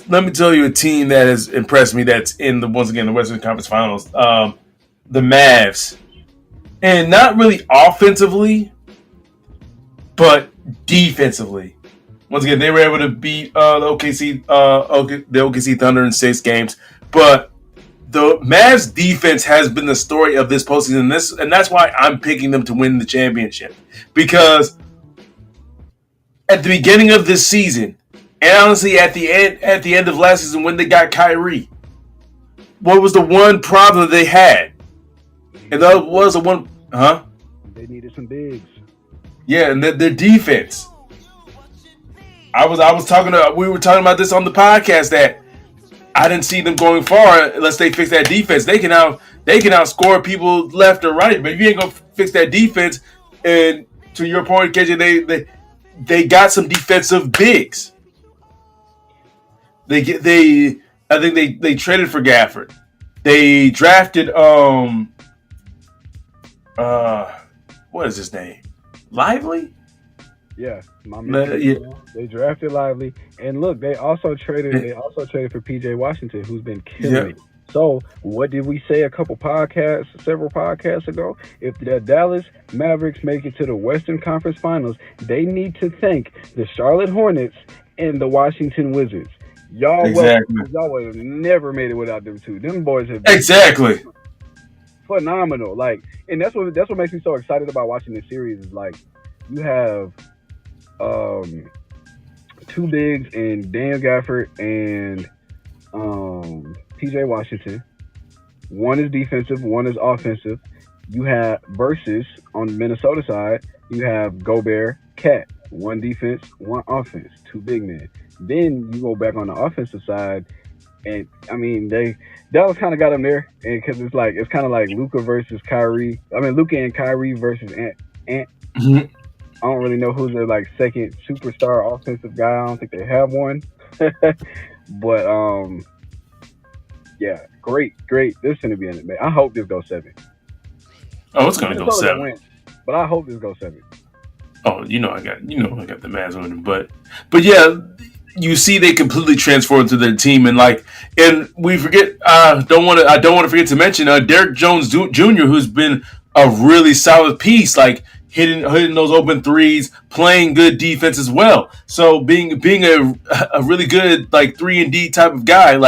A: Let me tell you a team that has impressed me. That's in the Western Conference Finals. The Mavs, and not really offensively, but defensively. Once again, they were able to beat the OKC Thunder in 6 games, but the Mavs defense has been the story of this postseason. And that's why I'm picking them to win the championship. Because at the beginning of this season, and honestly at the end of last season when they got Kyrie, what was the one problem that they had? And that was the one,
B: They needed some bigs.
A: Yeah, and their defense. We were talking about this on the podcast that I didn't see them going far unless they fix that defense. They can outscore people left or right, but if you ain't gonna fix that defense, and to your point, KJ, they got some defensive bigs. I think they traded for Gafford. They drafted what is his name? Lively?
B: Yeah, my man.
A: Yeah.
B: They drafted Lively, and look, they also traded for PJ Washington, who's been killing it. So, what did we say several podcasts ago? If the Dallas Mavericks make it to the Western Conference Finals, they need to thank the Charlotte Hornets and the Washington Wizards. Y'all would have never made it without them two. Them boys have been phenomenal. Like, and that's what makes me so excited about watching this series. Is like you have 2 bigs in Daniel Gafford and PJ Washington. One is defensive, one is offensive. You have versus on the Minnesota side, you have Gobert, Cat, 1 defense, 1 offense, 2 big men. Then you go back on the offensive side, and I mean Dallas kind of got them there, and because it's kind of like Luka versus Kyrie. I mean Luka and Kyrie versus Ant.
A: Mm-hmm.
B: I don't really know who's their second superstar offensive guy. I don't think they have one, but yeah, great. This is gonna be in it. I hope this goes 7.
A: Oh, it's gonna go 7.
B: Win, but I hope this goes 7.
A: Oh, I got the Mavs winning, but yeah, you see they completely transformed to their team, and we forget. I don't want to forget to mention Derrick Jones Jr., who's been a really solid piece, hitting those open threes, playing good defense as well. So being a really good 3-and-D type of guy,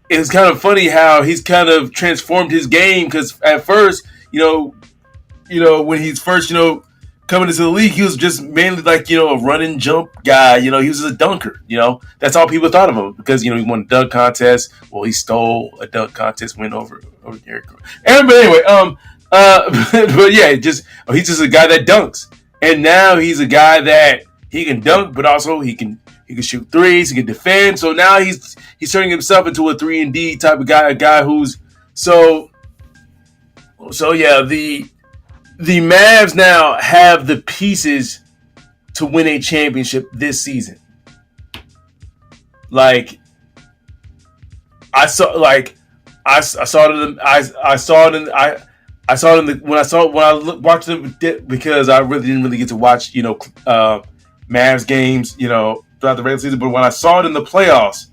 A: it's kind of funny how he's kind of transformed his game, because at first, when he's first, coming into the league, he was just mainly a run and jump guy. He was a dunker. That's all people thought of him, because he won a dunk contest. Well, he stole a dunk contest win over Derrick. But anyway, but yeah, he's just a guy that dunks, and now he's a guy that he can dunk, but also he can shoot threes, he can defend. So now he's turning himself into a 3-and-D type of guy, a guy who's so yeah. The Mavs now have the pieces to win a championship this season. I saw it when I watched them, because I really didn't get to watch Mavs games throughout the regular season, but when I saw it in the playoffs,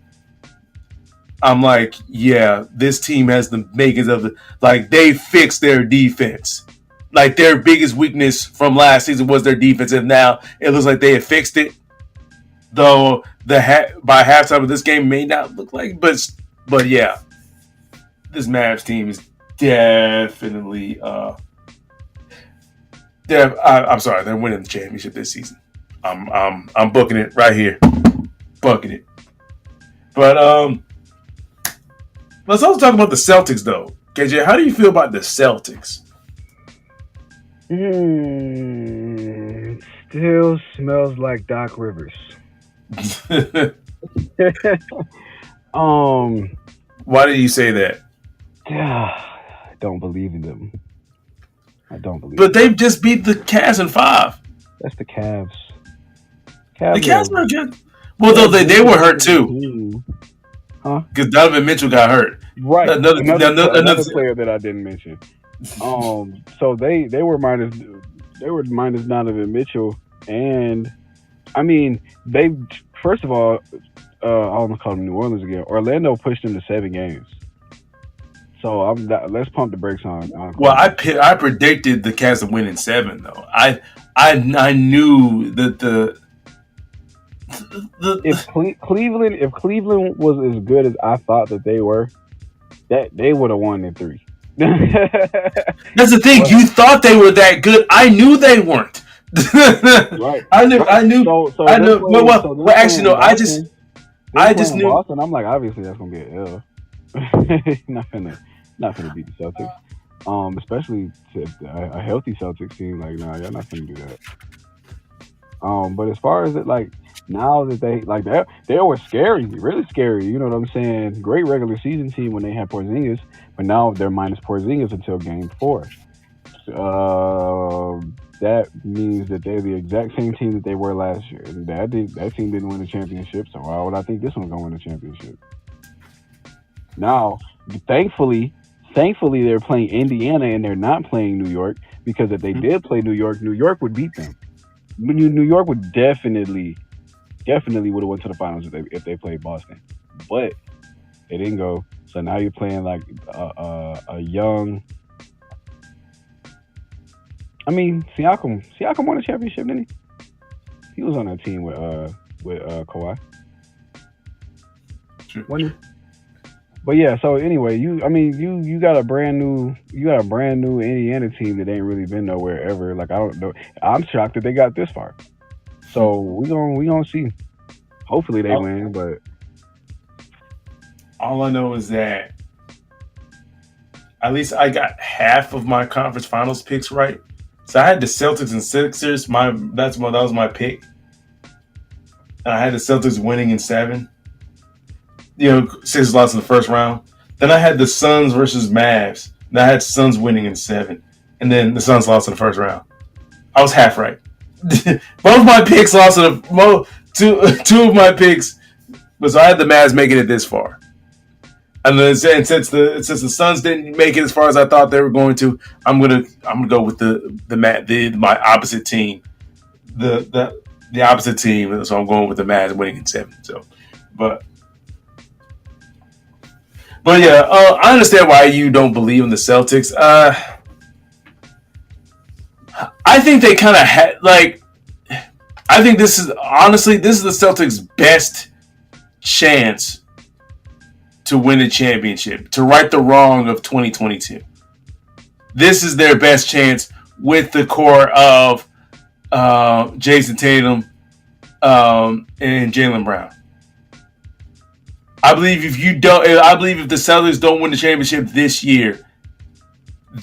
A: I'm yeah, this team has the makings of they fixed their defense. like their biggest weakness from last season was their defense, and now it looks like they have fixed it. Though by halftime of this game may not look like, but yeah, this Mavs team is definitely. I'm sorry, they're winning the championship this season. I'm booking it right here, booking it. But let's also talk about the Celtics, though. KJ, how do you feel about the Celtics?
B: Still smells like Doc Rivers.
A: Why do you say that?
B: I don't believe in them. I don't believe.
A: But they've just beat the Cavs in 5.
B: That's the Cavs.
A: The Cavs were good. Well, though they were hurt too. Huh? Because Donovan Mitchell got hurt.
B: Right. Another player that I didn't mention. So they were minus Donovan Mitchell, and I mean they first of all, I'm gonna call them New Orleans again. Orlando pushed them to 7 games. So let's pump the brakes on.
A: Well, I predicted the Cavs to win in 7 though. I knew that
B: if Cleveland was as good as I thought that they were, that they would have won in 3.
A: That's the thing. You thought they were that good. I knew they weren't.
B: Right.
A: I knew. Well, actually, no. I just knew.
B: Boston, I'm like, obviously that's gonna be an L. not gonna beat the Celtics. Especially to a healthy Celtics team. Like, nah, you're not gonna do that. But as far as it, like, now that they were scary, really scary. You know what I'm saying? Great regular season team when they had Porzingis, but now they're minus Porzingis until Game 4. That means that they're the exact same team that they were last year, and that team didn't win the championship. So why would I think this one's gonna win the championship? Now, thankfully, they're playing Indiana and they're not playing New York, because if they did play New York would beat them. New York would definitely would have went to the finals if they played Boston, but they didn't go. So now you're playing like a young. I mean, Siakam won a championship, didn't he? He was on that team with Kawhi.
A: Sure.
B: But yeah, so anyway, you got a brand new Indiana team that ain't really been nowhere ever. Like, I don't know. I'm shocked that they got this far. So we gonna see. Hopefully they win, but
A: all I know is that at least I got half of my conference finals picks right. So I had the Celtics and Sixers. That was my pick. And I had the Celtics winning in 7. You know, Sixers lost in the first round. Then I had the Suns versus Mavs. And I had Suns winning in 7. And then the Suns lost in the first round. I was half right. Both my picks lost in two of my picks. But so I had the Mavs making it this far. And then since the Suns didn't make it as far as I thought they were going to, I'm gonna go with my opposite team. The opposite team. So I'm going with the Mavs winning in 7. So but yeah, I understand why you don't believe in the Celtics. I think they kind of had, like, I think this is the Celtics' best chance to win a championship, to right the wrong of 2022. This is their best chance with the core of Jason Tatum and Jaylen Brown. I believe if the Celtics don't win the championship this year,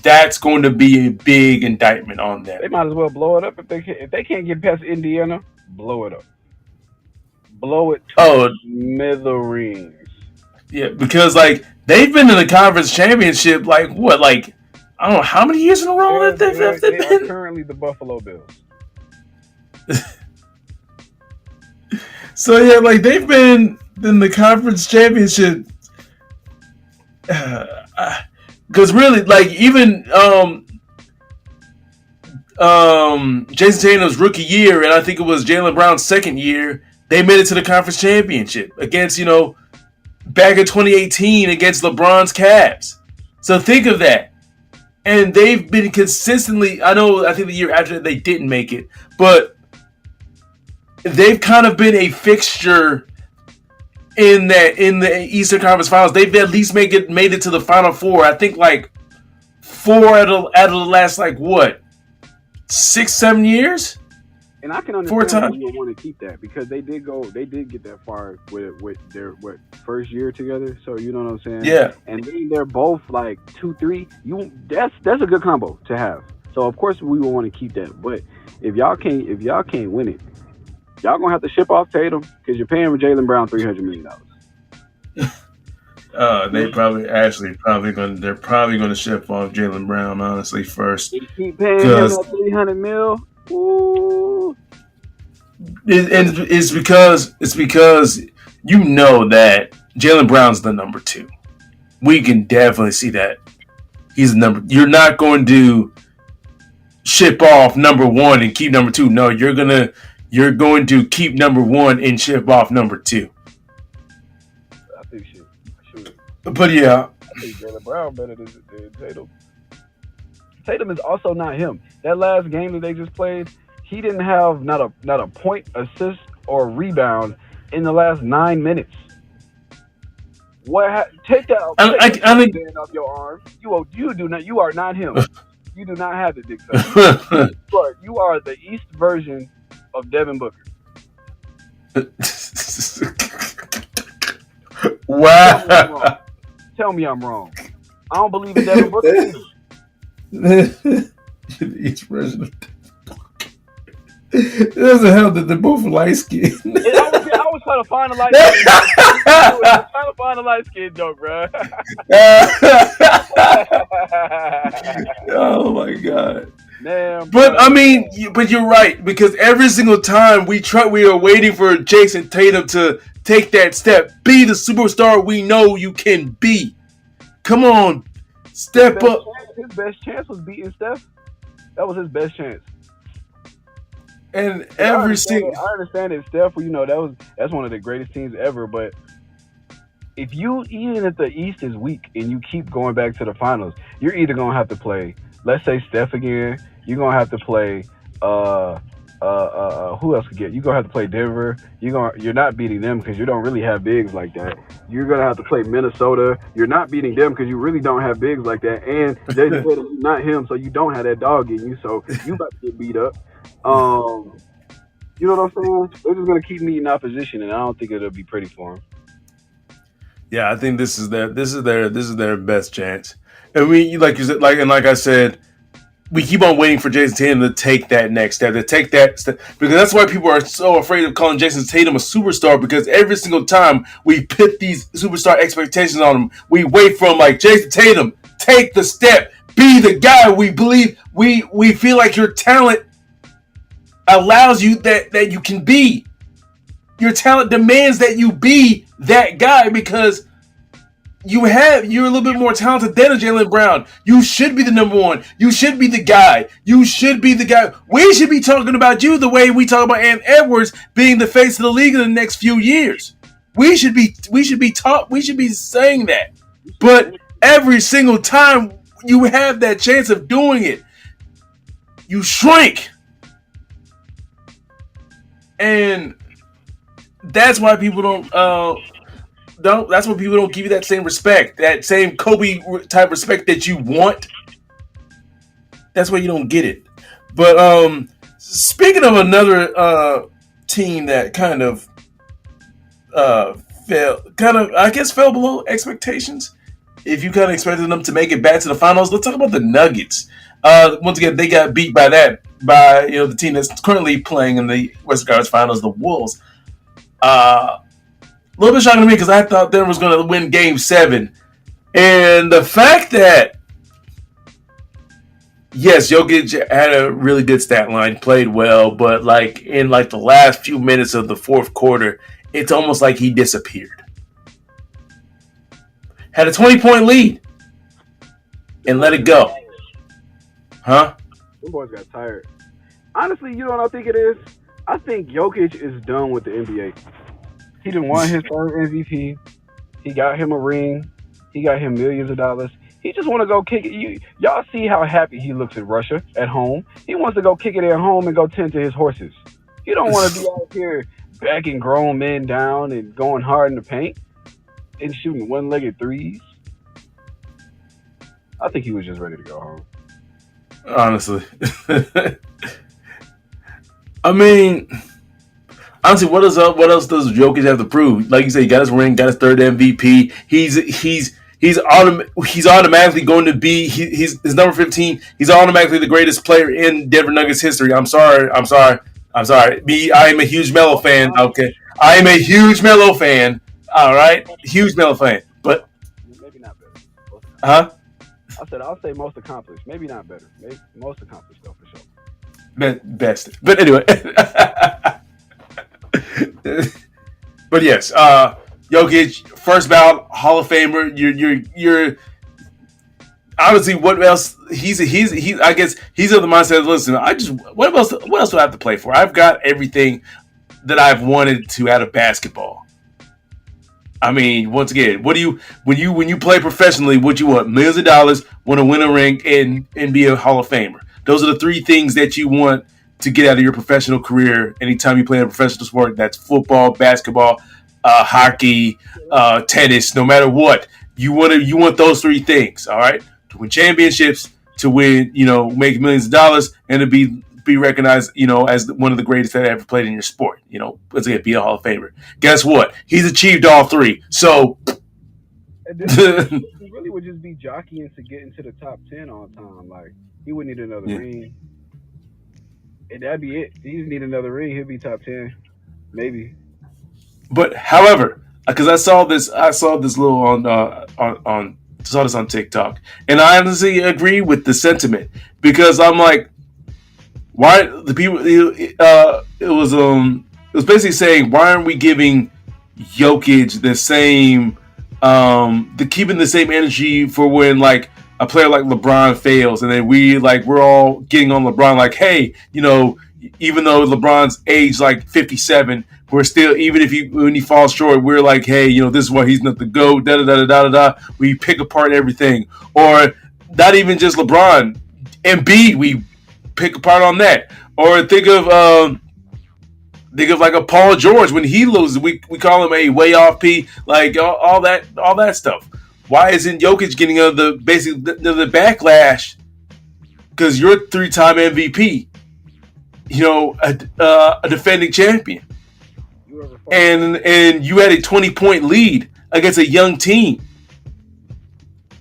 A: that's going to be a big indictment on them.
B: They might as well blow it up if they can't get past Indiana. Blow it up. Blow it to smithereens.
A: Yeah, because like they've been in the conference championship I don't know how many years in a row that they've been.
B: Are currently the Buffalo Bills.
A: So yeah, like they've been in the conference championship. Because really, like even Jason Tatum's rookie year, and I think it was Jaylen Brown's second year, they made it to the conference championship against, back in 2018 against LeBron's Cavs. So think of that. and they've been consistently. I think the year after they didn't make it, but they've kind of been a fixture in the Eastern Conference Finals. They've at least made it to the Final Four. I think like 4 out of the last like what 6-7 years.
B: And I can understand why you would want to keep that because they did get that far with their first year together. So you know what I'm saying?
A: Yeah.
B: And then they're both like 2-3. That's a good combo to have. So of course we will want to keep that. But if y'all can't win it, y'all gonna have to ship off Tatum because you're paying Jaylen Brown $300 million.
A: They're probably gonna ship off Jaylen Brown honestly first.
B: They keep paying him that $300 million. Ooh.
A: It's because you know that Jaylen Brown's the number 2. We can definitely see that he's the number. You're not going to ship off number 1 and keep number 2. No, you're going to keep number 1 and ship off number 2.
B: I think shit.
A: But yeah,
B: I think Jaylen Brown better than Tatum. Tatum is also not him. That last game that they just played, he didn't have not a point, assist, or rebound in the last 9 minutes. Take that off your arm. You do not. You are not him. You do not have the dick size. You are the East version of Devin Booker.
A: Wow.
B: Tell me I'm wrong. I don't believe in Devin Booker either.
A: Each version of it doesn't help that they're both light skinned.
B: I was trying to find a light skin joke. I was trying to find a light skin joke, bro.
A: Oh my god.
B: Man,
A: but I mean, but you're right because every single time we are waiting for Jason Tatum to take that step, be the superstar we know you can be. Come on, step up.
B: His best chance was beating Steph. That was his best chance.
A: And
B: I understand it, Steph. You know that's one of the greatest teams ever. But if even if the East is weak and you keep going back to the finals, you're either gonna have to play, let's say Steph again. You're gonna have to play. Who else could get? You're gonna have to play Denver. You're not beating them because you don't really have bigs like that. You're gonna have to play Minnesota. You're not beating them because you really don't have bigs like that. And Jason Tatum, not him, so you don't have that dog in you. So you about to get beat up. You know what I'm saying? They're just gonna keep meeting opposition, and I don't think it'll be pretty for them.
A: Yeah, I think this is their best chance. And like I said, we keep on waiting for Jason Tatum to take that next step, because that's why people are so afraid of calling Jason Tatum a superstar, because every single time we put these superstar expectations on him, we wait for him like, Jason Tatum, take the step, be the guy we believe, we feel like your talent allows you that you can be. Your talent demands that you be that guy because you're a little bit more talented than a Jaylen Brown. You should be the number 1. You should be the guy. We should be talking about you the way we talk about Ant Edwards being the face of the league in the next few years. We should be saying that. But every single time you have that chance of doing it, you shrink. And that's why people that's why people don't give you that same respect, that same Kobe type respect that you want. That's why you don't get it. But speaking of another team that kind of fell below expectations, if you kind of expected them to make it back to the finals, let's talk about the Nuggets. Once again, they got beat by the team that's currently playing in the Western Conference Finals, the Wolves. A little bit shocking to me because I thought Denver was going to win Game 7. And the fact that, yes, Jokic had a really good stat line, played well, but in the last few minutes of the fourth quarter, it's almost like he disappeared. Had a 20-point lead and let it go. Huh?
B: Them boys got tired. Honestly, you know what I think it is? I think Jokic is done with the NBA. He done won his third MVP. He got him a ring. He got him millions of dollars. He just want to go kick it. Y'all see how happy he looks in Russia at home. He wants to go kick it at home and go tend to his horses. He don't want to be out here backing grown men down and going hard in the paint and shooting one-legged threes. I think he was just ready to go home.
A: Honestly. I mean, honestly, what else does Jokic have to prove? Like you said, he got his ring, got his third MVP. He's automatically going to be he's number 15. He's automatically the greatest player in Denver Nuggets history. I'm sorry. Me, I am a huge Melo fan. Okay, I am a huge Melo fan. All right, huge Melo fan. But
B: maybe not better.
A: Huh?
B: I said I'll say most accomplished. Maybe not better. Maybe most accomplished though for sure.
A: Best. But anyway. But yes, Jokic, first ballot Hall of Famer. You're honestly, what else? He's I guess he's of the mindset. Listen, what else do I have to play for? I've got everything that I've wanted to out of basketball. I mean, once again, when you play professionally, what you want? Millions of dollars, want to win a ring, and be a Hall of Famer. Those are the three things that you want to get out of your professional career. Anytime you play a professional sport, that's football, basketball, hockey, tennis. No matter what, you want those three things. All right, to win championships, to win, make millions of dollars, and to be recognized, as one of the greatest that ever played in your sport. Let's get be a Hall of Famer. Guess what? He's achieved all three. So
B: he really would just be jockeying to get into the top 10 all the time. Like he wouldn't need another ring, and that'd be it. He just need another ring. He'll be top 10, maybe.
A: But however, because I saw this little saw this on TikTok, and I honestly agree with the sentiment because I'm like, why the people? It was basically saying, why aren't we giving Jokic the same, keeping the same energy for when like a player like LeBron fails, and then we're all getting on LeBron like, hey, even though LeBron's age like 57, we're still, even if when he falls short, we're like, hey, this is why he's not the GOAT, da da da da da da. We pick apart everything, or not even just LeBron, Embiid, we pick apart on that. Or think of like a Paul George when he loses, we call him a way off P, like all that stuff. Why isn't Jokic getting the backlash? Because you're a 3-time MVP, a defending champion, and you had a 20-point lead against a young team.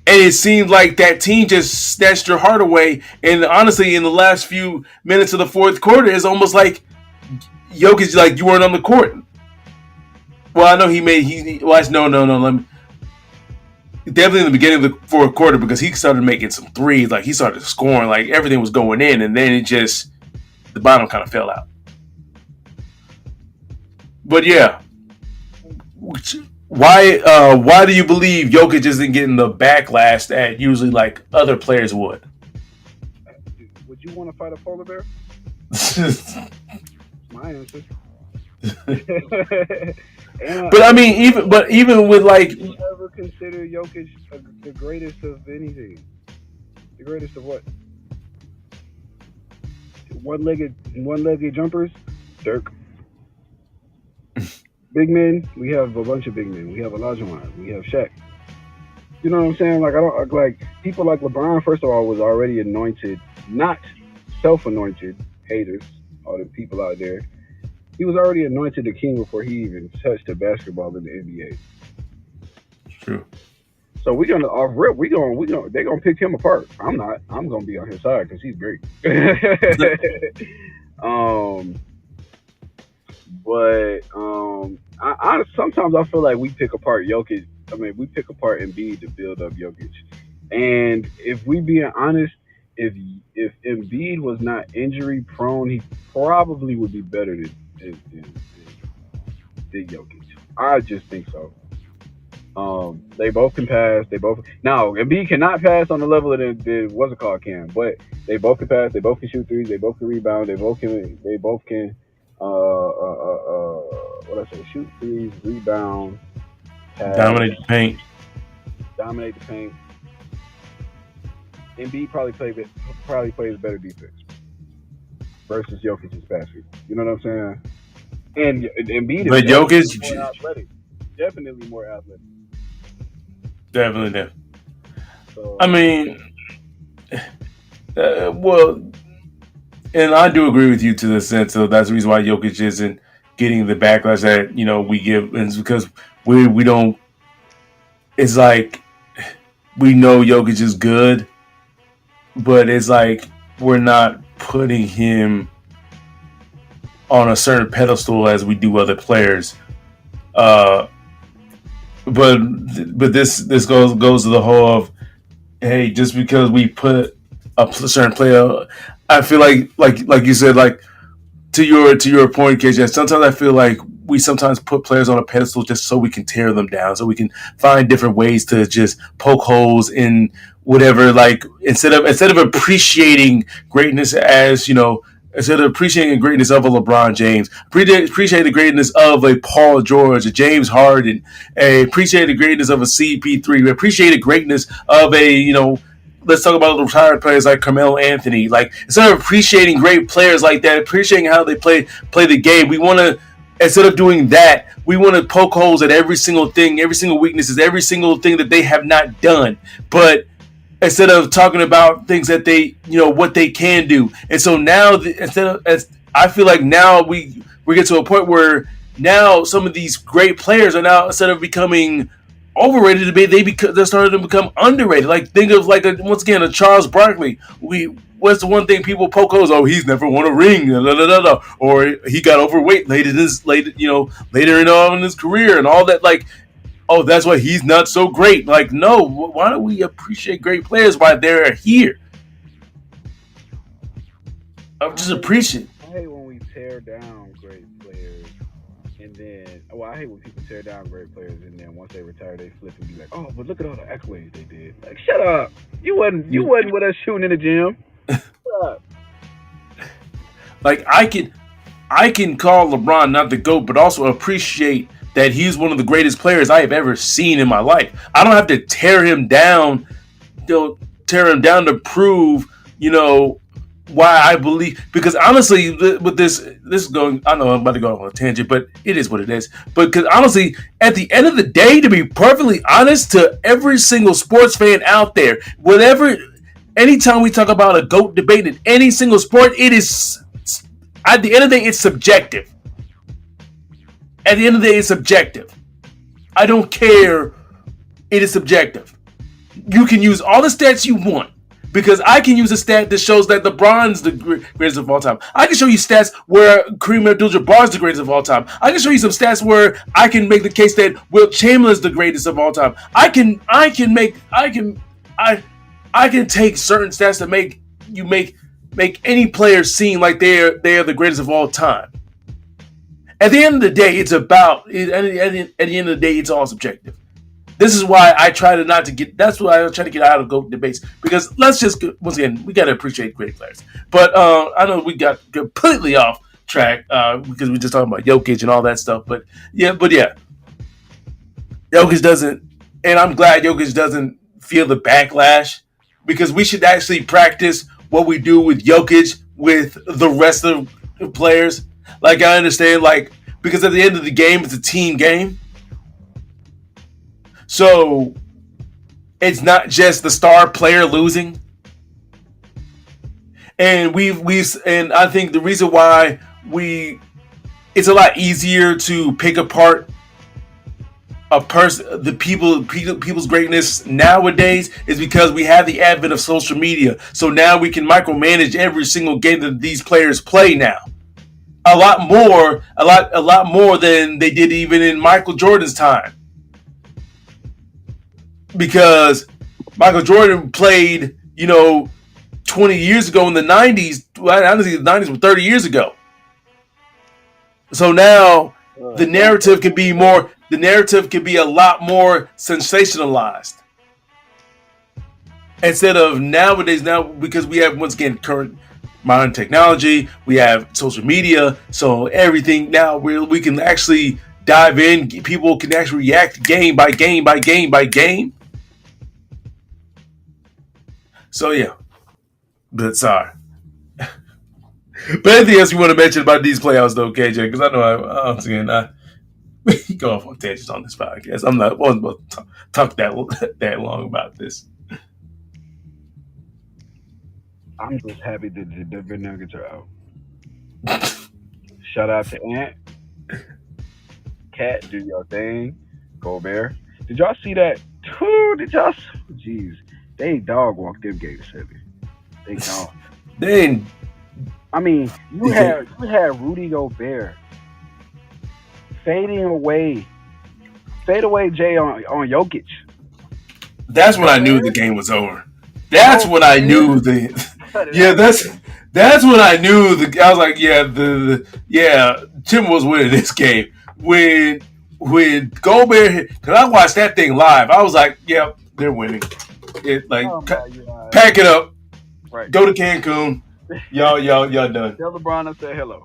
A: And it seemed like that team just snatched your heart away. And honestly, in the last few minutes of the fourth quarter, it's almost like Jokic, like you weren't on the court. Well, I know definitely in the beginning of the fourth quarter, because he started making some threes. Like he started scoring, like everything was going in, and then the bottom kind of fell out. But yeah. Why do you believe Jokic isn't getting the backlash that usually like other players would?
B: Would you want to fight a polar bear? My answer.
A: But I mean, even with like,
B: you ever consider Jokic the greatest of anything? The greatest of what? One-legged jumpers? Dirk. Big men, we have a bunch of big men. We have Olajuwon. We have Shaq. You know what I'm saying? Like I don't like people like LeBron. First of all, was already anointed, not self-anointed. Haters, all the people out there. He was already anointed the king before he even touched a basketball in the NBA.
A: True.
B: So we're gonna off rip. They're gonna pick him apart. I'm not. I'm gonna be on his side because he's great. But I sometimes I feel like we pick apart Jokic. I mean, we pick apart Embiid to build up Jokic. And if we being honest, if Embiid was not injury prone, he probably would be better than Jokic. I just think so. They both can pass. Now Embiid cannot pass on the level of the what's it called can, but they both can pass. They both can shoot threes. They both can rebound. They both can. What I say? Shoot threes, rebound, pass,
A: dominate the paint.
B: Embiid probably plays better defense versus Jokic's past week. You know what I'm saying? And Embiid is
A: But
B: definitely
A: Jokic,
B: more athletic. Definitely more athletic.
A: definitely did. I
B: So
A: mean, well, and I do agree with you to the sense of that's the reason why Jokic isn't getting the backlash that we give, and it's because we don't. It's like we know Jokic is good, but it's like we're not putting him on a certain pedestal as we do other players. Uh, but this goes to the whole of, hey, just because we put a certain player, I feel like you said, like to your point, KJ. Sometimes I feel like we sometimes put players on a pedestal just so we can tear them down, so we can find different ways to just poke holes in whatever. Like instead of appreciating greatness as instead of appreciating the greatness of a LeBron James, appreciate the greatness of a Paul George, a James Harden, appreciate the greatness of a CP3, appreciate the greatness of let's talk about the retired players like Carmelo Anthony. Like instead of appreciating great players like that, appreciating how they play the game, we want to, instead of doing that, we want to poke holes at every single thing, every single weaknesses, every single thing that they have not done. But instead of talking about things that they, what they can do. And so now, I feel like now we get to a point where now some of these great players are now, instead of becoming overrated, they're starting to become underrated. Like think of once again a Charles Barkley. What's the one thing people poke holes? Oh, he's never won a ring, or he got overweight later on in his career and all that. Like, oh, that's why he's not so great. Like, no, why don't we appreciate great players while they're here? I'm just appreciating.
B: I hate when we tear down great players, and then I hate when people tear down great players, and then once they retire, they flip and be like, "Oh, but look at all the accolades they did." Like, shut up! You wasn't with us shooting in the gym. Shut up.
A: Like I can call LeBron not the GOAT, but also appreciate that he's one of the greatest players I have ever seen in my life. I don't have to tear him down to prove, why I believe. Because honestly, with this is going, I know I'm about to go on a tangent, but it is what it is. But because honestly, at the end of the day, to be perfectly honest to every single sports fan out there, anytime we talk about a GOAT debate in any single sport, it is, at the end of the day, it's subjective. At the end of the day, it's subjective. I don't care. It is subjective. You can use all the stats you want, because I can use a stat that shows that LeBron's the greatest of all time. I can show you stats where Kareem Abdul-Jabbar is the greatest of all time. I can show you some stats where I can make the case that Wilt Chamberlain is the greatest of all time. I can take certain stats to make any player seem like they're the greatest of all time. At the end of the day, it's about. At the end of the day, it's all subjective. This is why I try to not to get. That's why I try to get out of GOAT debates, because let's just, once again, we got to appreciate great players. But I know we got completely off track because we're just talking about Jokic and all that stuff. But yeah, Jokic doesn't, and I'm glad Jokic doesn't feel the backlash, because we should actually practice what we do with Jokic with the rest of the players. Like, I understand, because at the end of the game, it's a team game. So it's not just the star player losing. And and I think the reason why it's a lot easier to pick apart people's greatness nowadays is because we have the advent of social media. So now we can micromanage every single game that these players play now. A lot more than they did even in Michael Jordan's time. Because Michael Jordan played, 20 years ago in the 90s. Well, honestly, the 90s were 30 years ago. So now the narrative can be a lot more sensationalized. Instead of nowadays, because we have, once again, current modern technology, we have social media, so everything now we can actually dive in. People can actually react game by game by game by game. So yeah, but sorry. But anything else you want to mention about these playoffs, though, KJ? Because I know we go off on tangents on this podcast. I wasn't about to talk that long about this.
B: I'm just happy that the Denver Nuggets are out. Shout out to Ant, Cat, do your thing, Gobert. Did y'all see that? Did y'all? Jeez, they dog walked them Game 7. They dog.
A: Then,
B: I mean, you had Rudy Gobert fade away Jay on Jokic.
A: That's when I knew the game was over. That's when I knew that's when I knew I was like, Tim was winning this game. When Gobert, because I watched that thing live, I was like, yeah, they're winning. Pack it up, right? Go to Cancun. Y'all done.
B: Tell LeBron I said hello.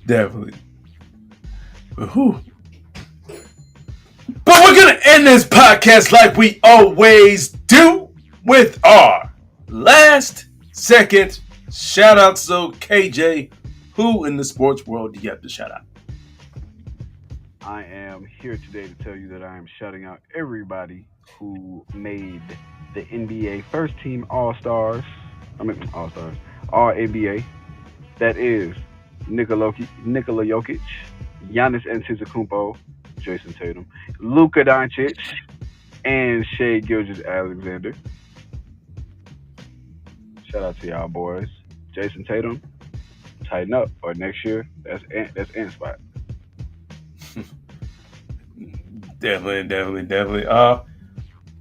A: Definitely. But we're gonna end this podcast like we always do with our last second shout out. So KJ, who in the sports world do you have to shout out?
B: I am here today to tell you that I am shouting out everybody who made the NBA first team All-NBA. That is Nikola Jokic, Giannis Antetokounmpo, Jason Tatum, Luka Doncic, and Shai Gilgeous-Alexander. Shout out to y'all boys. Jason Tatum, tighten up, or next year that's Ant spot.
A: Definitely.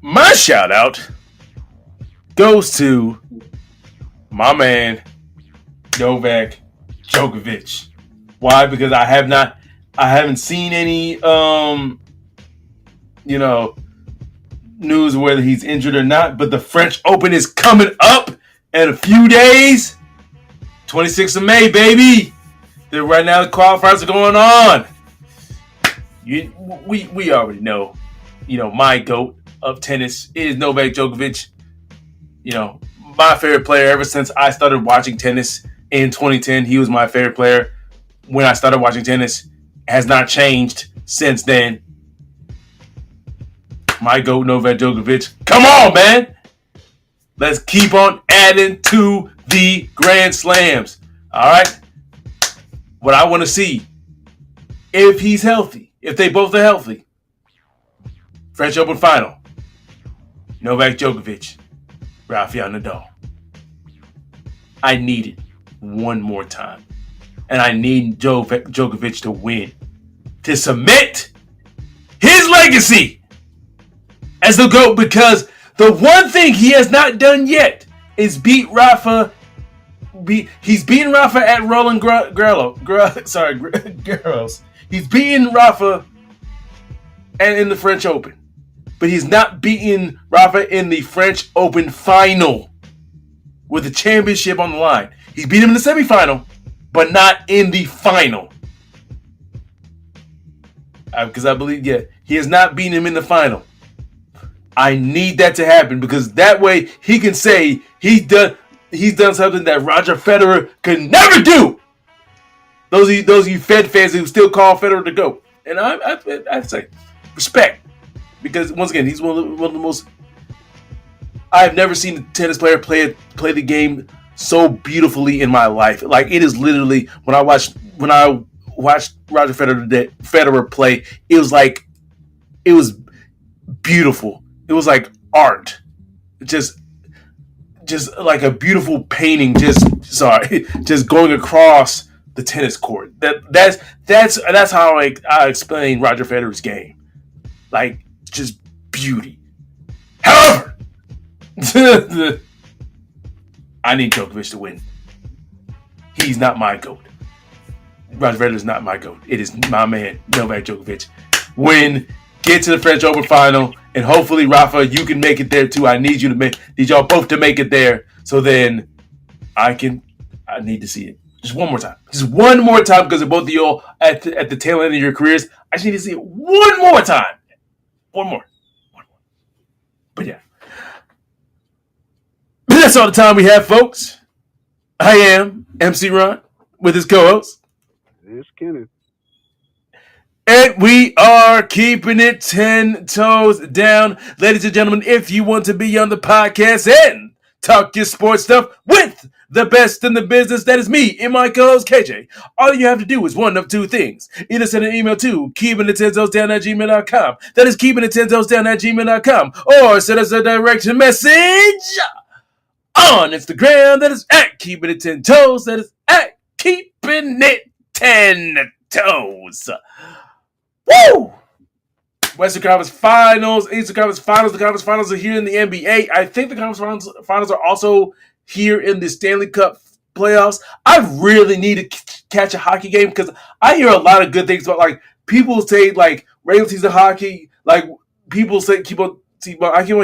A: My shout out goes to my man Novak Djokovic. Why? Because I haven't seen any news whether he's injured or not, but the French Open is coming up in a few days. 26th of May, baby. Right now the qualifiers are going on. We already know, my GOAT of tennis is Novak Djokovic. My favorite player ever since I started watching tennis in 2010. He was my favorite player when I started watching tennis. Has not changed since then. My GOAT, Novak Djokovic. Come on, man. Let's keep on adding to the Grand Slams. All right? What I want to see, if he's healthy, if they both are healthy, French Open final, Novak Djokovic, Rafael Nadal. I need it one more time. And I need Djokovic to win, to cement his legacy as the GOAT, because the one thing he has not done yet is beat Rafa. He's beaten Rafa at Roland Garros. He's beaten Rafa and in the French Open. But he's not beaten Rafa in the French Open final with the championship on the line. He's beat him in the semifinal, but not in the final. Because I believe, he has not beaten him in the final. I need that to happen, because that way he can say he's done something that Roger Federer could never do. Those of you Fed fans who still call Federer the GOAT. And I'd say respect. Because once again, he's one of the most. I've never seen a tennis player play the game so beautifully in my life. Like, it is literally, when I watched Roger Federer play, it was beautiful. It was like art. Just like a beautiful painting, just going across the tennis court. That's how I explain Roger Federer's game. Like, just beauty. However, I need Djokovic to win. He's not my GOAT. Roger Federer is not my GOAT. It is my man, Novak Djokovic. Get to the French Open final, and hopefully, Rafa, you can make it there too. I need y'all both to make it there, so then I need to see it. Just one more time. Just one more time, because of both of y'all at the tail end of your careers. I just need to see it one more time. One more. But yeah. that's all the time we have, folks. I am MC Ron with his co-host.
B: It's Kenneth.
A: And we are keeping it 10 toes down. Ladies and gentlemen, if you want to be on the podcast and talk your sports stuff with the best in the business, that is me and my co-host KJ. All you have to do is one of two things. Either send an email to keepingit10toesdown@gmail.com. That is keepingit10toesdown@gmail.com. Or send us a direct message on Instagram. That is at keepingit10toes. That is at keepingit10toes. Woo! Western Conference Finals, Eastern Conference Finals. The Conference Finals are here in the NBA. I think the Conference Finals are also here in the Stanley Cup playoffs. I really need to catch a hockey game because I hear a lot of good things about, like, people say, like, regular season hockey, like, people say, I keep on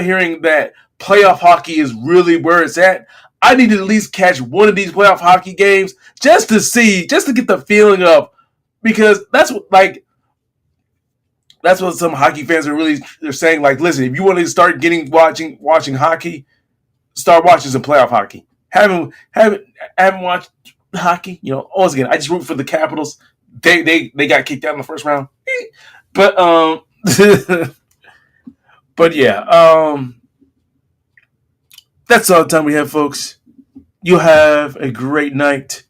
A: hearing that playoff hockey is really where it's at. I need to at least catch one of these playoff hockey games just to get the feeling of, because that's what some hockey fans they're saying. Like, listen, if you want to start watching hockey, start watching some playoff hockey. Haven't watched hockey, once again, I just root for the Capitals. They got kicked out in the first round. But but yeah, that's all the time we have, folks. You have a great night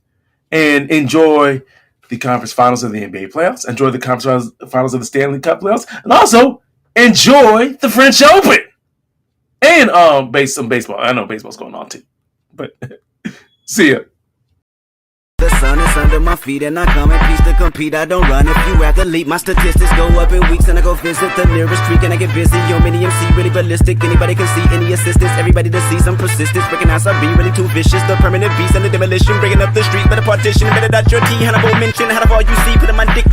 A: and enjoy the conference finals of the NBA playoffs. Enjoy the conference finals of the Stanley Cup playoffs, and also enjoy the French Open and some baseball. I know baseball's going on too, but see ya.
C: The sun is under my feet and I come in peace to compete. I don't run if you athlete. My statistics go up in weeks and I go visit the nearest creek and I get busy. Yo, mini MC really ballistic. Anybody can see any assistance. Everybody to see some persistence. Recognize I be really too vicious. The permanent beast and the demolition. Bringing up the street by the partition. Better dot your T. Hannibal mention. How the all you see. Put in my dick